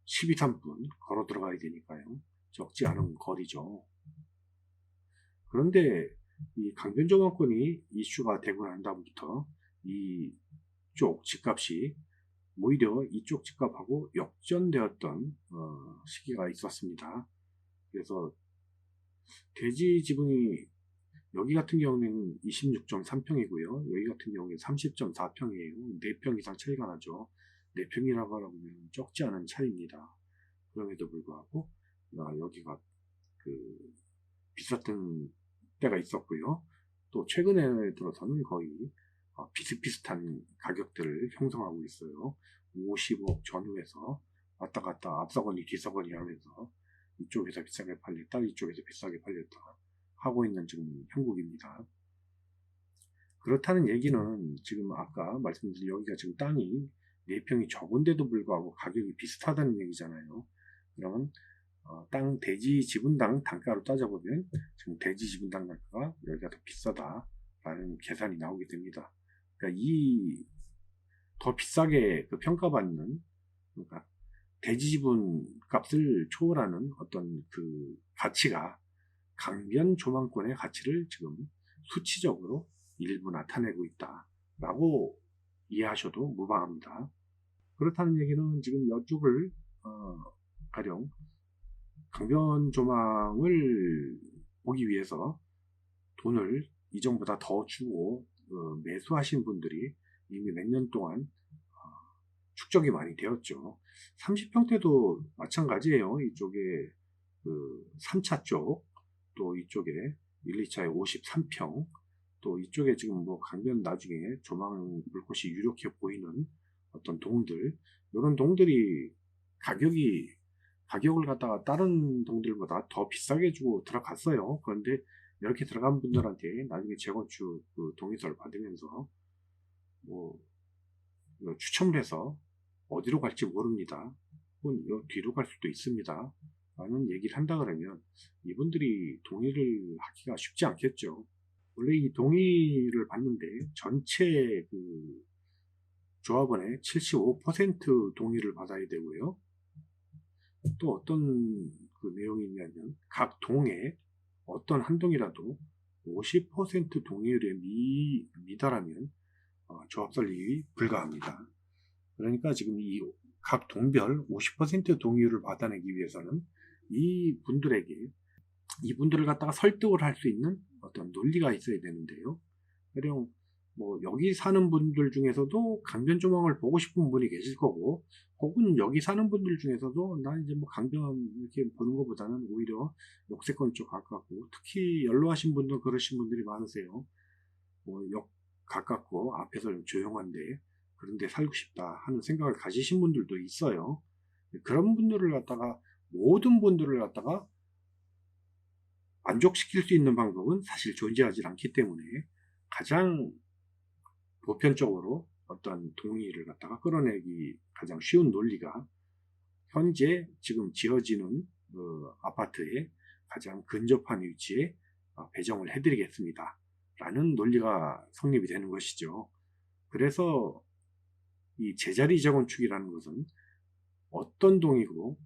[SPEAKER 1] 12, 3분 걸어 들어가야 되니까요. 적지 않은 거리죠. 그런데 이 강변정원권이 이슈가 되고 난 다음부터 이쪽 집값이 오히려 이쪽 집값하고 역전되었던 시기가 있었습니다. 그래서 대지 지분이 여기 같은 경우는 26.3평이고요. 여기 같은 경우는 30.4평이에요. 4평 이상 차이가 나죠. 4평이라고 하면 적지 않은 차이입니다. 그럼에도 불구하고 여기가 그 비쌌던 때가 있었고요. 또 최근에 들어서는 거의 비슷비슷한 가격들을 형성하고 있어요. 50억 전후에서 왔다 갔다 앞서거니 뒤서거니 하면서 이쪽에서 비싸게 팔렸다, 이쪽에서 비싸게 팔렸다 하고 있는 지금 형국입니다. 그렇다는 얘기는 지금 아까 말씀드린 여기가 지금 땅이 4평이 적은데도 불구하고 가격이 비슷하다는 얘기잖아요. 그러면 땅 대지 지분당 단가로 따져보면 지금 대지 지분당 단가가 여기가 더 비싸다라는 계산이 나오게 됩니다. 그러니까 이 더 비싸게 그 평가받는, 그러니까 대지 지분 값을 초월하는 어떤 그 가치가 강변 조망권의 가치를 지금 수치적으로 일부 나타내고 있다라고 이해하셔도 무방합니다. 그렇다는 얘기는 지금 이쪽을 가령 강변 조망을 보기 위해서 돈을 이전보다 더 주고 매수하신 분들이 이미 몇 년 동안 축적이 많이 되었죠. 30평대도 마찬가지예요. 이쪽에 그 3차 쪽, 또 이쪽에 1, 2차에 53평, 또 이쪽에 지금 뭐 강변 나중에 조망 불꽃이 유력해 보이는 어떤 동들, 이런 동들이 가격을 갖다가 다른 동들보다 더 비싸게 주고 들어갔어요. 그런데 이렇게 들어간 분들한테 나중에 재건축 그 동의서를 받으면서 뭐 추첨을 해서 어디로 갈지 모릅니다. 혹은 뒤로 갈 수도 있습니다. 라는 얘기를 한다 그러면 이분들이 동의를 하기가 쉽지 않겠죠. 원래 이 동의를 받는데 전체 그 조합원의 75% 동의를 받아야 되고요. 또 어떤 그 내용이 있냐면 각 동에 어떤 한 동이라도 50% 동의율에 미달하면 조합 설립이 불가합니다. 그러니까 지금 이 각 동별 50% 동의율을 받아내기 위해서는 이분들을 갖다가 설득을 할 수 있는 어떤 논리가 있어야 되는데요. 가령 뭐 여기 사는 분들 중에서도 강변 조망을 보고 싶은 분이 계실 거고, 혹은 여기 사는 분들 중에서도 나 이제 뭐 강변 이렇게 보는 것보다는 오히려 역세권 쪽 가깝고, 특히 연로하신 분들 그러신 분들이 많으세요. 뭐 역 가깝고 앞에서 조용한데 그런데 살고 싶다 하는 생각을 가지신 분들도 있어요. 그런 분들을 갖다가 모든 분들을 갖다가 만족시킬 수 있는 방법은 사실 존재하지 않기 때문에 가장 보편적으로 어떤 동의를 갖다가 끌어내기 가장 쉬운 논리가 현재 지금 지어지는 아파트에 가장 근접한 위치에 배정을 해드리겠습니다. 라는 논리가 성립이 되는 것이죠. 그래서 이 제자리 재건축이라는 것은 어떤 동이고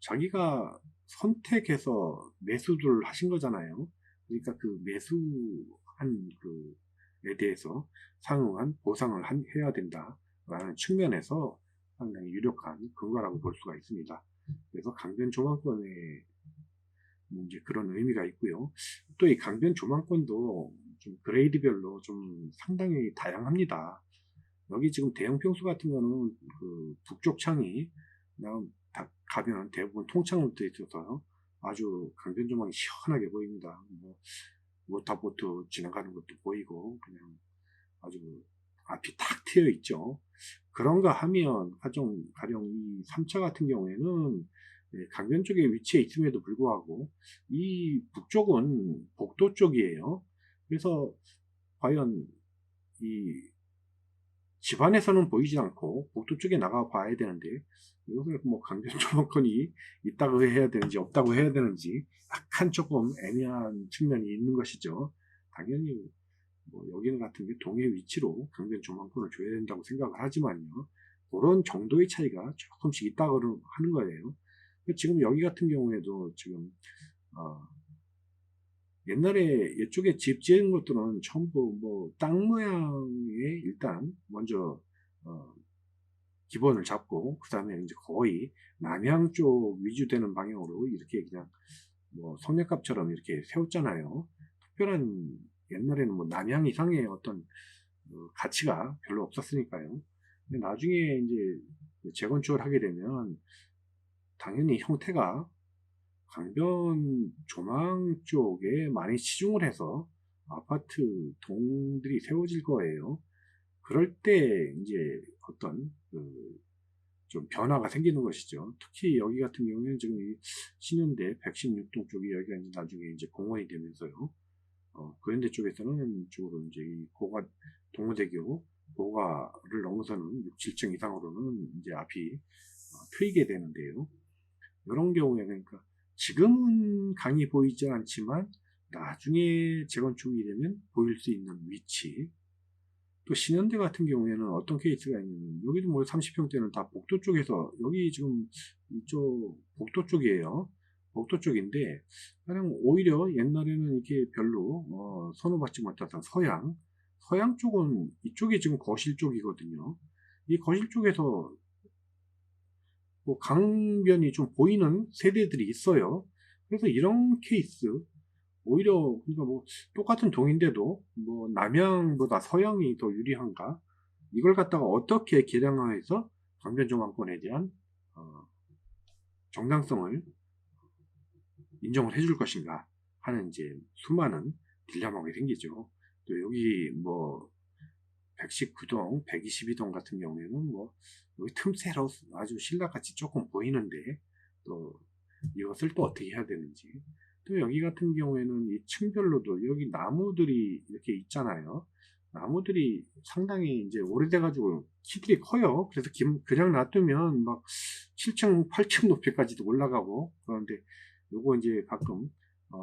[SPEAKER 1] 자기가 선택해서 매수를 하신 거잖아요. 그러니까 그 매수한 그에 대해서 상응한 보상을 해야 된다라는 측면에서 상당히 유력한 근거라고 볼 수가 있습니다. 그래서 강변 조망권에 이제 그런 의미가 있고요. 또 이 강변 조망권도 좀 그레이드별로 좀 상당히 다양합니다. 여기 지금 대형 평수 같은 거는 그 북쪽 창이 가면 대부분 통창으로 되어 있어서 아주 강변 조망이 시원하게 보입니다. 뭐 모터보트 지나가는 것도 보이고 그냥 아주 앞이 탁 트여 있죠. 그런가 하면 가령 이 3차 같은 경우에는 강변 쪽에 위치해 있음에도 불구하고 이 북쪽은 복도 쪽이에요. 그래서 과연 이 집안에서는 보이지 않고 복도 쪽에 나가 봐야 되는데 이것을 뭐 강변 조망권이 있다고 해야 되는지 없다고 해야 되는지 약간 조금 애매한 측면이 있는 것이죠. 당연히 뭐 여기는 같은 게 동해 위치로 강변 조망권을 줘야 된다고 생각을 하지만요. 그런 정도의 차이가 조금씩 있다고 하는 거예요. 지금 여기 같은 경우에도 지금 옛날에 이쪽에 집 지은 것들은 전부 뭐 땅 모양에 일단 먼저 기본을 잡고 그 다음에 이제 거의 남향 쪽 위주되는 방향으로 이렇게 그냥 뭐 성냥갑처럼 이렇게 세웠잖아요. 특별한 옛날에는 뭐 남향 이상의 어떤 가치가 별로 없었으니까요. 근데 나중에 이제 재건축을 하게 되면 당연히 형태가 강변 조망 쪽에 많이 치중을 해서 아파트 동들이 세워질 거예요. 그럴 때 이제 어떤 좀 변화가 생기는 것이죠. 특히 여기 같은 경우에는 지금 이 신현대 116동 쪽이 여기가 이제 나중에 이제 공원이 되면서요. 그런데 쪽에서는 이쪽으로 이제 이 동호대교 고가를 넘어서는 6, 7층 이상으로는 이제 앞이 트이게 되는데요. 이런 경우에 그러니까 지금은 강이 보이지 않지만 나중에 재건축이 되면 보일 수 있는 위치. 또 신현대 같은 경우에는 어떤 케이스가 있냐면 여기도 뭐 30평대는 다 복도 쪽에서 여기 지금 이쪽 복도 쪽이에요. 복도 쪽인데 그냥 오히려 옛날에는 이렇게 별로 선호받지 못했던 서양 쪽은 이쪽이 지금 거실 쪽이거든요. 이 거실 쪽에서 뭐 강변이 좀 보이는 세대들이 있어요. 그래서 이런 케이스 오히려 그러니까 뭐 똑같은 동인데도 뭐 남향보다 서양이 더 유리한가? 이걸 갖다가 어떻게 계량화해서 강변 조망권에 대한 정당성을 인정을 해줄 것인가 하는 이제 수많은 딜레마가 생기죠. 또 여기 뭐 119동, 122동 같은 경우에는 뭐 여기 틈새로 아주 신라같이 조금 보이는데 또 이것을 또 어떻게 해야 되는지 또 여기 같은 경우에는 이 층별로도 여기 나무들이 이렇게 있잖아요. 나무들이 상당히 이제 오래돼가지고 키들이 커요. 그래서 그냥 놔두면 막 7층, 8층 높이까지도 올라가고 그런데 요거 이제 가끔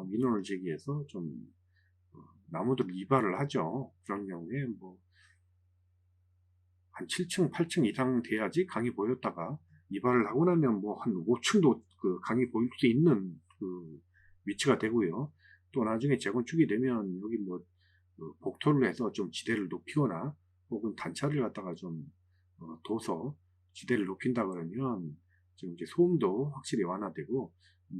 [SPEAKER 1] 민원을 제기해서 좀 나무들 이발을 하죠. 그런 경우에 뭐 한 7층, 8층 이상 돼야지 강이 보였다가 이발을 하고 나면 뭐 한 5층도 그 강이 보일 수 있는 그 위치가 되고요. 또 나중에 재건축이 되면 여기 뭐 복토를 해서 좀 지대를 높이거나 혹은 단차를 갖다가 좀 둬서 지대를 높인다 그러면 지금 이제 소음도 확실히 완화되고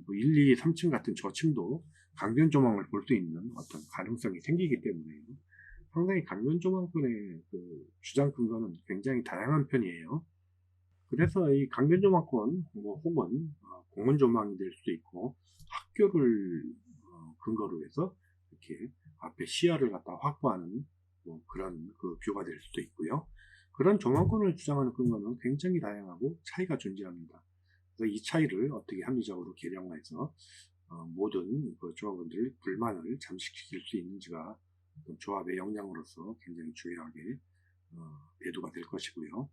[SPEAKER 1] 뭐 1, 2, 3층 같은 저층도 강변 조망을 볼 수 있는 어떤 가능성이 생기기 때문에요. 상당히 강변 조망권의 그 주장 근거는 굉장히 다양한 편이에요. 그래서 이 강변 조망권 뭐 혹은 공원 조망이 될 수도 있고 학교를 근거로 해서 이렇게 앞에 시야를 갖다 확보하는 뭐 그런 그 뷰가 될 수도 있고요. 그런 조망권을 주장하는 근거는 굉장히 다양하고 차이가 존재합니다. 그래서 이 차이를 어떻게 합리적으로 계량화해서 모든 그 조합원들 불만을 잠식시킬 수 있는지가 조합의 역량으로서 굉장히 중요하게 배도가 될 것이고요.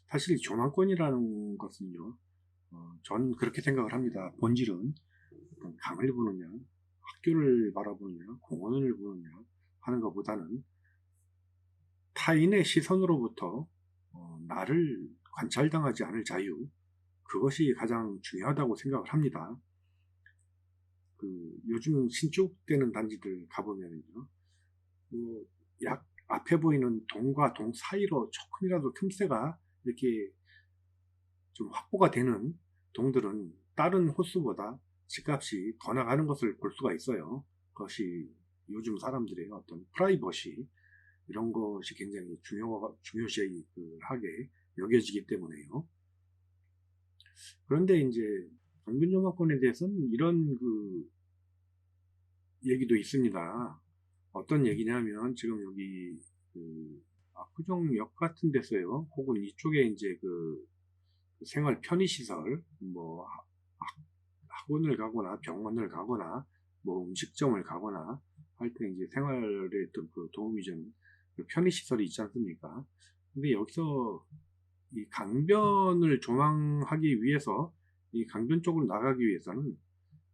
[SPEAKER 1] 사실 조망권이라는 것은요, 저는 그렇게 생각을 합니다. 본질은 강을 보느냐, 학교를 바라보느냐, 공원을 보느냐 하는 것보다는 타인의 시선으로부터 나를 관찰당하지 않을 자유, 그것이 가장 중요하다고 생각을 합니다. 요즘 신축되는 단지들 가보면요, 약 앞에 보이는 동과 동 사이로 조금이라도 틈새가 이렇게 좀 확보가 되는 동들은 다른 호수보다 집값이 더 나가는 것을 볼 수가 있어요. 그것이 요즘 사람들의 어떤 프라이버시 이런 것이 굉장히 중요시하게 여겨지기 때문에요. 그런데 이제 강변조망권에 대해서는 이런 그 얘기도 있습니다. 어떤 얘기냐면 지금 여기 압구정역 같은 데서요, 혹은 이쪽에 이제 그 생활 편의시설, 뭐 학원을 가거나 병원을 가거나 뭐 음식점을 가거나 할 때 이제 생활에 또 그 도움이 되는 그 편의시설이 있지 않습니까? 근데 여기서 이 강변을 조망하기 위해서, 이 강변 쪽으로 나가기 위해서는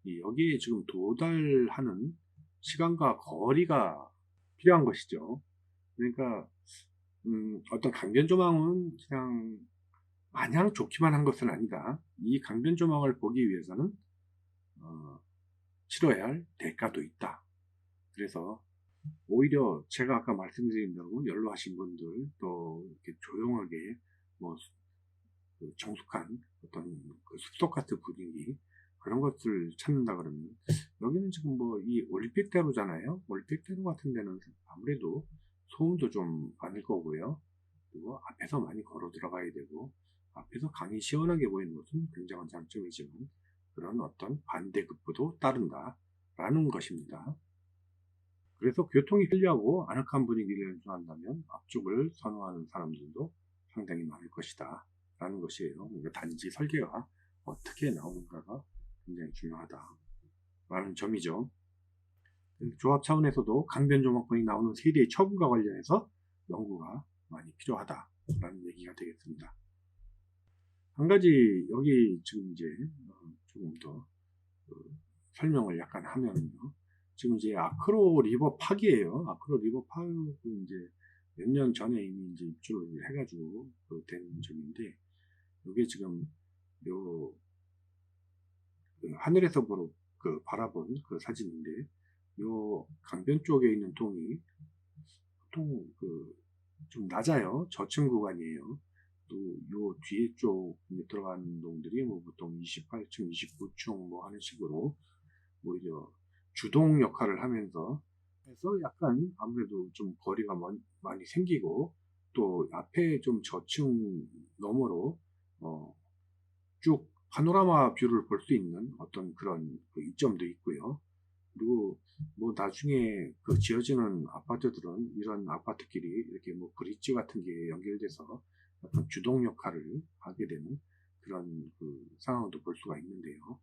[SPEAKER 1] 이 여기에 지금 도달하는 시간과 거리가 필요한 것이죠. 그러니까 어떤 강변 조망은 그냥 마냥 좋기만 한 것은 아니다. 이 강변 조망을 보기 위해서는 어, 치러야 할 대가도 있다. 그래서 오히려 제가 아까 말씀드린 대로 연로하신 분들, 또 이렇게 조용하게 뭐 정숙한 어떤 그 숲속 같은 분위기, 그런 것을 찾는다 그러면, 여기는 지금 뭐 이 올림픽대로잖아요. 올림픽대로 같은 데는 아무래도 소음도 좀 많을 거고요. 그리고 앞에서 많이 걸어 들어가야 되고, 앞에서 강이 시원하게 보이는 것은 굉장한 장점이지만, 그런 어떤 반대급부도 따른다라는 것입니다. 그래서 교통이 편리하고 아늑한 분위기를 연출한다면 앞쪽을 선호하는 사람들도 상당히 많을 것이다 라는 것이에요. 그러니까 단지 설계가 어떻게 나오는가가 굉장히 중요하다 라는 점이죠. 조합 차원에서도 강변 조망권이 나오는 세대의 처분과 관련해서 연구가 많이 필요하다 라는 얘기가 되겠습니다. 한 가지 여기 지금 이제 조금 더 설명을 약간 하면요. 지금 이제 아크로 리버 파기예요. 아크로 리버 파는 이제 몇 년 전에 이미 이제 입주를 해가지고 된 적인데, 이게 지금 요 하늘에서 바라본 그 사진인데, 요 강변 쪽에 있는 동이 보통 좀 낮아요. 저층 구간이에요. 또 요 뒤에 쪽에 들어가는 동들이 뭐 보통 28층, 29층 뭐 하는 식으로 오히려 주동 역할을 하면서 해서 약간 아무래도 좀 거리가 많이 생기고, 또 앞에 좀 저층 너머로 쭉 파노라마 뷰를 볼 수 있는 어떤 그런 그 이점도 있고요. 그리고 뭐 나중에 그 지어지는 아파트들은 이런 아파트끼리 이렇게 뭐 브릿지 같은 게 연결돼서 어떤 주동 역할을 하게 되는 그런 그 상황도 볼 수가 있는데요.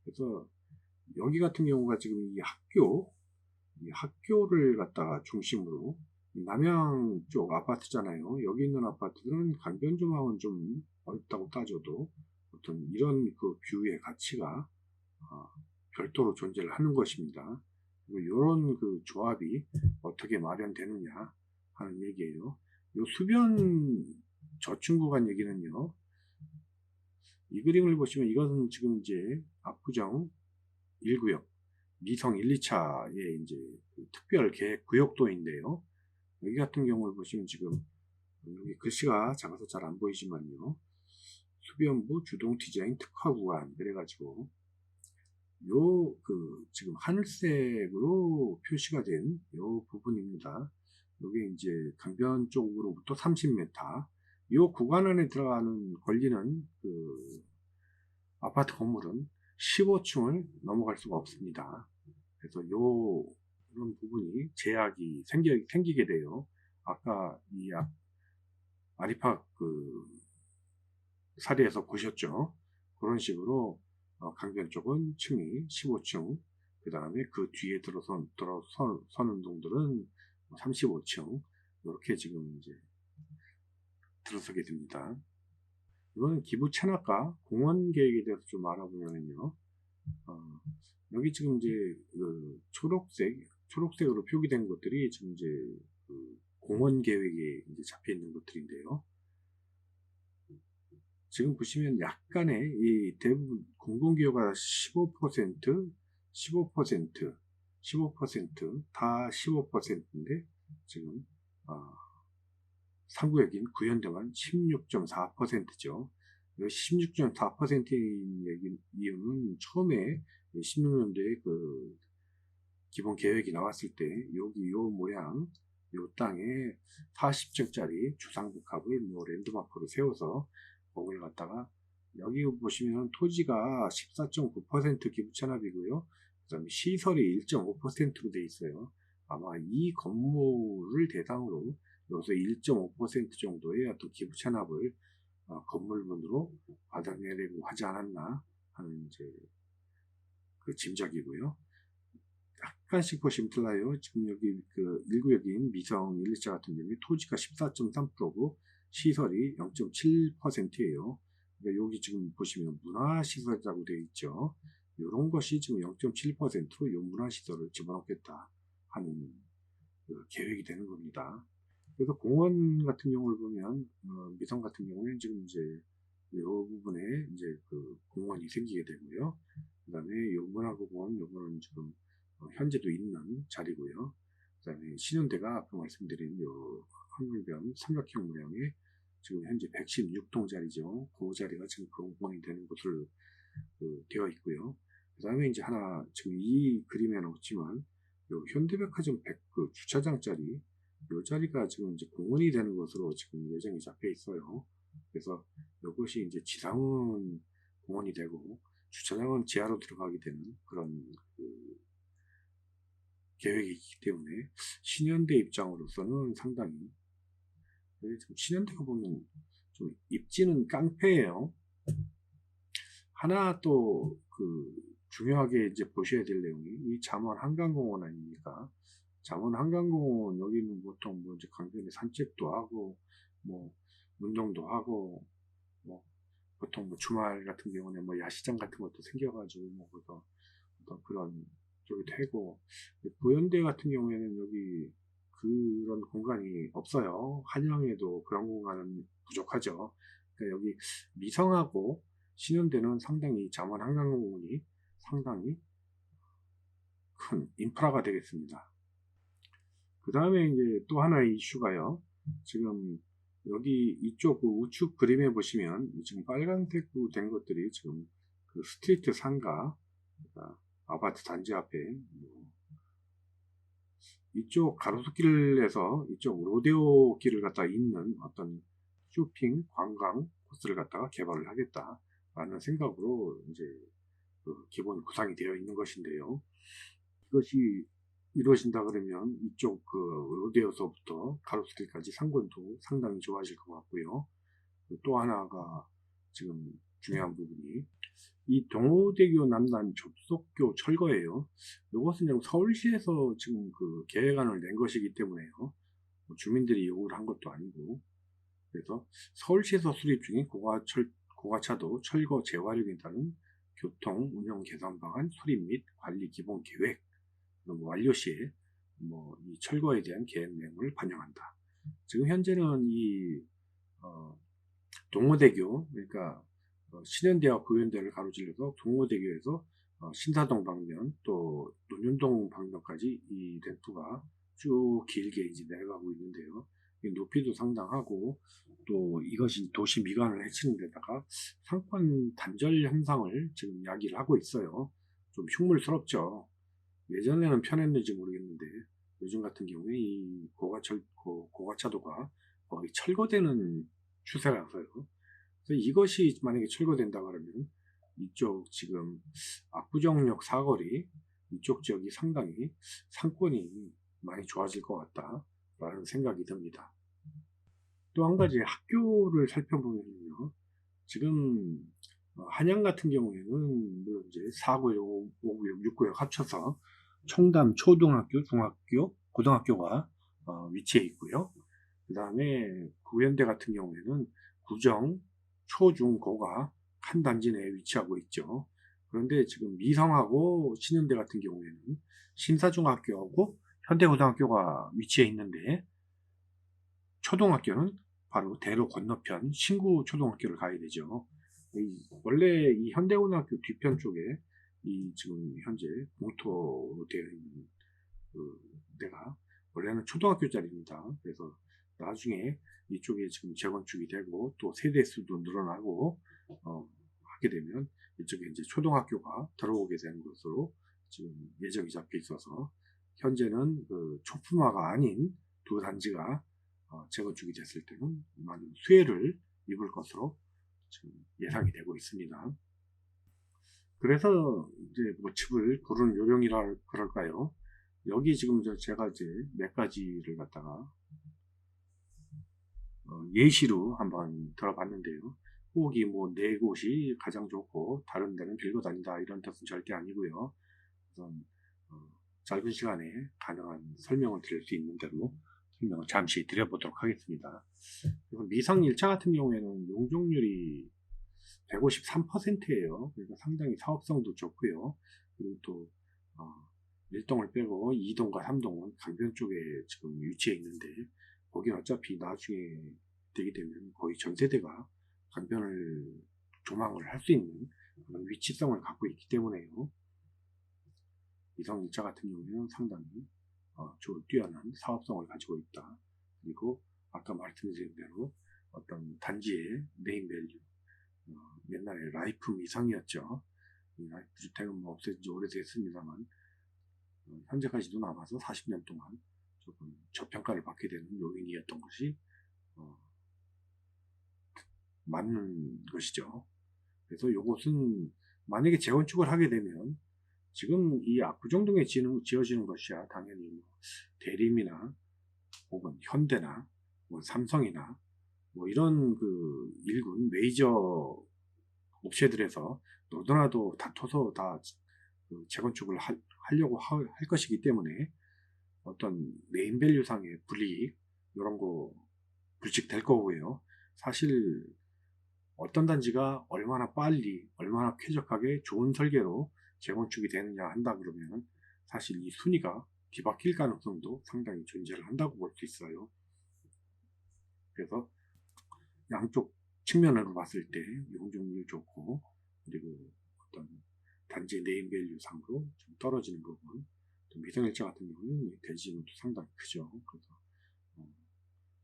[SPEAKER 1] 그래서 여기 같은 경우가 지금 이 학교를 갖다가 중심으로 남양 쪽 아파트잖아요. 여기 있는 아파트들은 강변 조망은 좀 어렵다고 따져도 어떤 이런 그 뷰의 가치가 어, 별도로 존재를 하는 것입니다. 이런 그 조합이 어떻게 마련되느냐 하는 얘기예요. 요 수변 저층 구간 얘기는요. 이 그림을 보시면 이것은 지금 이제 압구정 1구역 미성 1, 2차의 이제 그 특별 계획 구역도인데요. 여기 같은 경우를 보시면 지금 여기 글씨가 작아서 잘 안 보이지만요. 수변부 주동 디자인 특화 구간 그래가지고 요 지금 하늘색으로 표시가 된 요 부분입니다. 여기 이제 강변 쪽으로부터 30m, 요 구간 안에 들어가는 걸리는 아파트 건물은 15층을 넘어갈 수가 없습니다. 그래서 이런 부분이 제약이 생기게 돼요. 아까 이 아리팍 사례에서 보셨죠? 그런 식으로 강변 쪽은 층이 15층, 그 다음에 그 뒤에 서는 동들은 35층, 이렇게 지금 이제 들어서게 됩니다. 이거는 기부 체납과 공원 계획에 대해서 좀 알아보면요. 여기 지금 이제 초록색으로 표기된 것들이 지금 이제 공원 계획에 이제 잡혀 있는 것들인데요. 지금 보시면 약간의 이 대부분 공공기여가 15%, 15%다 15%인데 지금 상구역인 구현대만 16.4%죠. 16.4%인 이유는 처음에 16년도에 기본 계획이 나왔을 때 여기 요 모양 요 땅에 40층짜리 주상복합을 뭐 랜드마크로 세워서 거기를 갖다가, 여기 보시면 토지가 14.9% 기부 체납이고요. 그 다음에 시설이 1.5%로 돼 있어요. 아마 이 건물을 대상으로 여기서 1.5% 정도의 어떤 기부 체납을 건물분으로 받아내려고 하지 않았나 하는 이제 그 짐작이고요. 약간씩 보시면 달라요. 지금 여기 그 1구역인 미성 1일자 같은 경우에 토지가 14.3%고 시설이 0.7%예요. 그러니까 여기 지금 보시면 문화시설이라고 되어 있죠. 이런 것이 지금 0.7%로 이 문화시설을 집어넣겠다 하는 그 계획이 되는 겁니다. 그래서 공원 같은 경우를 보면 미성 같은 경우에 지금 이제 이 부분에 이제 그 공원이 생기게 되고요. 그 다음에 요 문화공원 요거는 지금 현재도 있는 자리고요. 그 다음에 신현대가 아까 말씀드린 요 황물변 삼각형 모양의 지금 현재 116동짜리죠. 그 자리가 지금 공원이 되는 것으로 되어 있고요. 그 다음에 이제 하나 지금 이 그림에는 없지만 요 현대백화점 그 주차장 자리 요 자리가 지금 이제 공원이 되는 것으로 지금 예정이 잡혀 있어요. 그래서 이것이 이제 지상은 공원이 되고 주차장은 지하로 들어가게 되는 그런 그 계획이 있기 때문에 신현대 입장으로서는 상당히 좀 신현대가 보면 좀 입지는 깡패예요. 하나 또 그 중요하게 이제 보셔야 될 내용이 이 잠원 한강공원 아닙니까? 잠원 한강공원 여기는 보통 뭐 이제 강변에 산책도 하고 뭐 운동도 하고 뭐 보통 뭐 주말 같은 경우는 뭐 야시장 같은 것도 생겨가지고 뭐 그래서 어떤 그런 쪽이 되고 부현대 같은 경우에는 여기 그런 공간이 없어요. 한양에도 그런 공간은 부족하죠. 그러니까 여기 미성하고 신현대는 상당히 잠원 한강공원이 상당히 큰 인프라가 되겠습니다. 그 다음에 이제 또 하나의 이슈가요. 지금 여기 이쪽 그 우측 그림에 보시면 지금 빨간색으로 된 것들이 지금 그 스트리트 상가 그러니까 아파트 단지 앞에 이쪽 가로수길에서 이쪽 로데오 길을 갖다 잇는 어떤 쇼핑 관광 코스를 갖다가 개발을 하겠다라는 생각으로 이제 그 기본 구상이 되어 있는 것인데요. 이것이 이루어진다 그러면 이쪽 그 로데오서부터 가로수길까지 상권도 상당히 좋아질 것 같고요. 또 하나가 지금 중요한 부분이 이 동호대교 남단 접속교 철거예요. 이것은 지금 서울시에서 지금 그 계획안을 낸 것이기 때문에요. 뭐 주민들이 요구를 한 것도 아니고 그래서 서울시에서 수립 중인 고가차도 철거 재활용에 따른 교통 운영 개선 방안 수립 및 관리 기본 계획 완료 시에 뭐 이 철거에 대한 계획 내용을 반영한다. 지금 현재는 이 동호대교 그러니까 신현대와 구현대를 가로질러서 동호대교에서 신사동 방면 또 논현동 방면까지 이 램프가 쭉 길게 이제 내려가고 있는데요. 높이도 상당하고 또 이것이 도시 미관을 해치는 데다가 상권 단절 현상을 지금 이야기를 하고 있어요. 좀 흉물스럽죠. 예전에는 편했는지 모르겠는데 요즘 같은 경우에 이 고가차도가 거의 철거되는 추세라서요. 그래서 이것이 만약에 철거된다 그러면 이쪽 지금 압구정역 사거리 이쪽 지역이 상당히 상권이 많이 좋아질 것 같다라는 생각이 듭니다. 또 한 가지 학교를 살펴보면요. 지금 한양 같은 경우에는 물론 이제 4구역, 5구역, 6구역 합쳐서 청담 초등학교, 중학교, 고등학교가 위치해 있고요. 그 다음에 구현대 같은 경우에는 구정, 초, 중, 고가 한 단지 내에 위치하고 있죠. 그런데 지금 미성하고 신현대 같은 경우에는 신사중학교하고 현대고등학교가 위치해 있는데 초등학교는 바로 대로 건너편 신구초등학교를 가야 되죠. 원래 이 현대고등학교 뒤편 쪽에 이 지금 현재 공터로 되어 있는 그 데가 원래는 초등학교 자리입니다. 그래서 나중에 이쪽에 지금 재건축이 되고 또 세대 수도 늘어나고 하게 되면 이쪽에 이제 초등학교가 들어오게 되는 것으로 지금 예정이 잡혀 있어서 현재는 그 초품화가 아닌 두 단지가 재건축이 됐을 때는 많은 수혜를 입을 것으로 지금 예상이 되고 있습니다. 그래서 이제 뭐 집을 고르는 요령이라 그럴까요? 여기 지금 제가 이제 몇 가지를 갖다가 예시로 한번 들어봤는데요. 꼭이 뭐 4곳이 가장 좋고 다른 데는 빌고 다닌다 이런 뜻은 절대 아니고요. 우선 짧은 시간에 가능한 설명을 드릴 수 있는 대로 설명을 잠시 드려보도록 하겠습니다. 그래서 미상 1차 같은 경우에는 용적률이 153%예요. 그러니까 상당히 사업성도 좋고요. 그리고 또 1동을 빼고 2동과 3동은 강변 쪽에 지금 위치해 있는데 거긴 어차피 나중에 되게 되면 거의 전 세대가 강변을 조망을 할 수 있는 그런 위치성을 갖고 있기 때문에요. 미상 1차 같은 경우에는 상당히 뛰어난 사업성을 가지고 있다. 그리고 아까 말씀드린 대로 어떤 단지의 네임밸류, 옛날에 라이프 미상이었죠. 이 라이프 주택은 뭐 없어진 지 오래됐습니다만 현재까지도 남아서 40년 동안 조금 저평가를 받게 되는 요인이었던 것이 맞는 것이죠. 그래서 이것은 만약에 재건축을 하게 되면 지금 이 압구정동에 지어지는 것이야 당연히 뭐 대림이나 혹은 현대나 뭐 삼성이나 뭐 이런 그 일군 메이저 업체들에서 너도나도 다퉈서 다 재건축을 하려고 할 것이기 때문에 어떤 네임밸류 상의 불이익 이런 거 불식될 거고요. 사실 어떤 단지가 얼마나 빨리 얼마나 쾌적하게 좋은 설계로 재건축이 되느냐 한다 그러면 사실 이 순위가 뒤바뀔 가능성도 상당히 존재를 한다고 볼 수 있어요. 그래서 양쪽 측면으로 봤을 때 용적률 좋고 그리고 어떤 단지 네임밸류 상으로 좀 떨어지는 부분, 또 미성일자 같은 경우는 대지진도 상당히 크죠. 그래서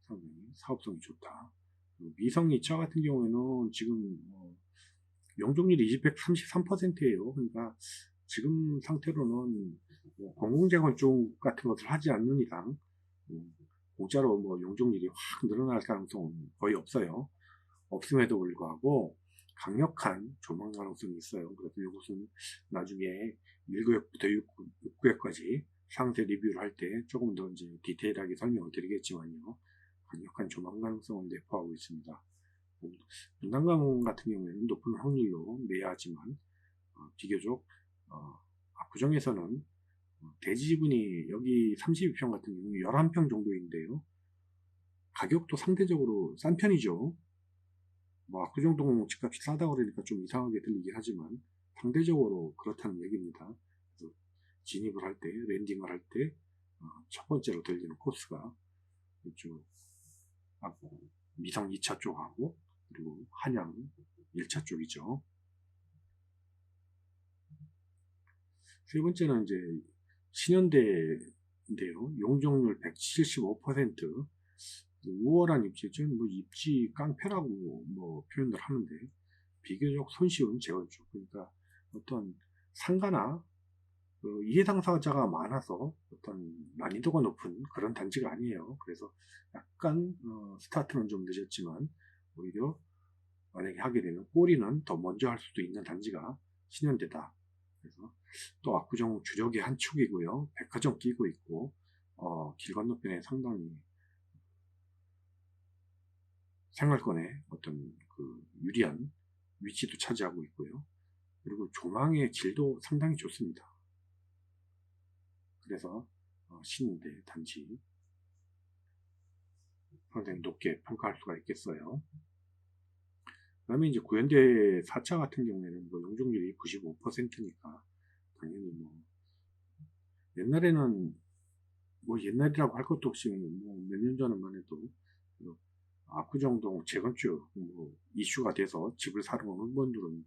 [SPEAKER 1] 상당히 사업성이 좋다. 미성 2차 같은 경우에는 지금 용적률이 233%예요. 그러니까 지금 상태로는 공공재건축 같은 것을 하지 않는 이상 공짜로 뭐 용적률이 확 늘어날 가능성은 거의 없어요. 없음에도 불구하고 강력한 조망 가능성이 있어요. 그래서 이것은 나중에 1구역부터 6구역까지 상세 리뷰를 할 때 조금 더 이제 디테일하게 설명을 드리겠지만요. 강력한 조망 가능성을 내포하고 있습니다. 분당강 같은 경우에는 높은 확률로 매야하지만 비교적 압구정에서는 대지 지분이 여기 32평 같은 경우 11평 정도인데요. 가격도 상대적으로 싼 편이죠. 뭐 압구정동 집값이 싸다 그러니까 좀 이상하게 들리긴 하지만 상대적으로 그렇다는 얘기입니다. 그래서 진입을 할 때, 랜딩을 할 때 첫 번째로 들리는 코스가 이쪽 미상 2차 쪽하고 그리고 한양 1차 쪽이죠. 세 번째는 이제 신현대인데요. 용적률 175%, 우월한 입지죠. 뭐 입지 깡패라고 뭐 표현을 하는데 비교적 손쉬운 재건축. 그러니까 어떤 상가나 이해 당사자가 많아서 어떤 난이도가 높은 그런 단지가 아니에요. 그래서 약간 스타트는 좀 늦었지만 오히려 만약에 하게 되면 꼬리는 더 먼저 할 수도 있는 단지가 신현대다. 그래서 또 압구정 주력의 한 축이고요. 백화점 끼고 있고 길 건너편에 상당히 생활권의 어떤 그 유리한 위치도 차지하고 있고요. 그리고 조망의 질도 상당히 좋습니다. 그래서 신인대 단지 상당히 높게 평가할 수가 있겠어요. 그 다음에 이제 구현대 4차 같은 경우에는 뭐 용적률이 95%니까 당연히 뭐 옛날에는 뭐 옛날이라고 할 것도 없이 뭐 몇 년 전만 해도 압구정동 재건축 뭐 이슈가 돼서 집을 사러 오는 분들은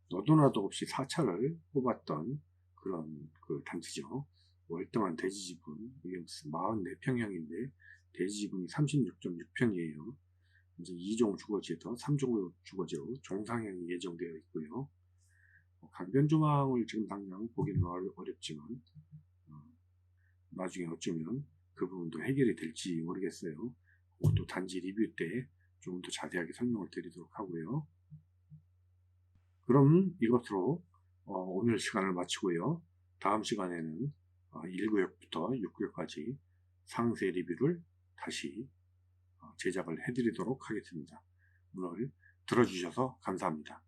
[SPEAKER 1] 너도나도 없이 4차를 뽑았던 그런 그 단지죠. 월등한 대지 지분, 이게 무슨 44평형인데 대지 지분이 36.6평이에요. 이제 2종 주거지에서 3종 주거지로 종상향이 예정되어 있고요. 강변 조망을 지금 당장 보기는 어렵지만 나중에 어쩌면 그 부분도 해결이 될지 모르겠어요. 그것도 단지 리뷰 때 좀 더 자세하게 설명을 드리도록 하고요. 그럼 이것으로 오늘 시간을 마치고요. 다음 시간에는 1구역부터 6구역까지 상세 리뷰를 다시 제작을 해드리도록 하겠습니다. 오늘 들어주셔서 감사합니다.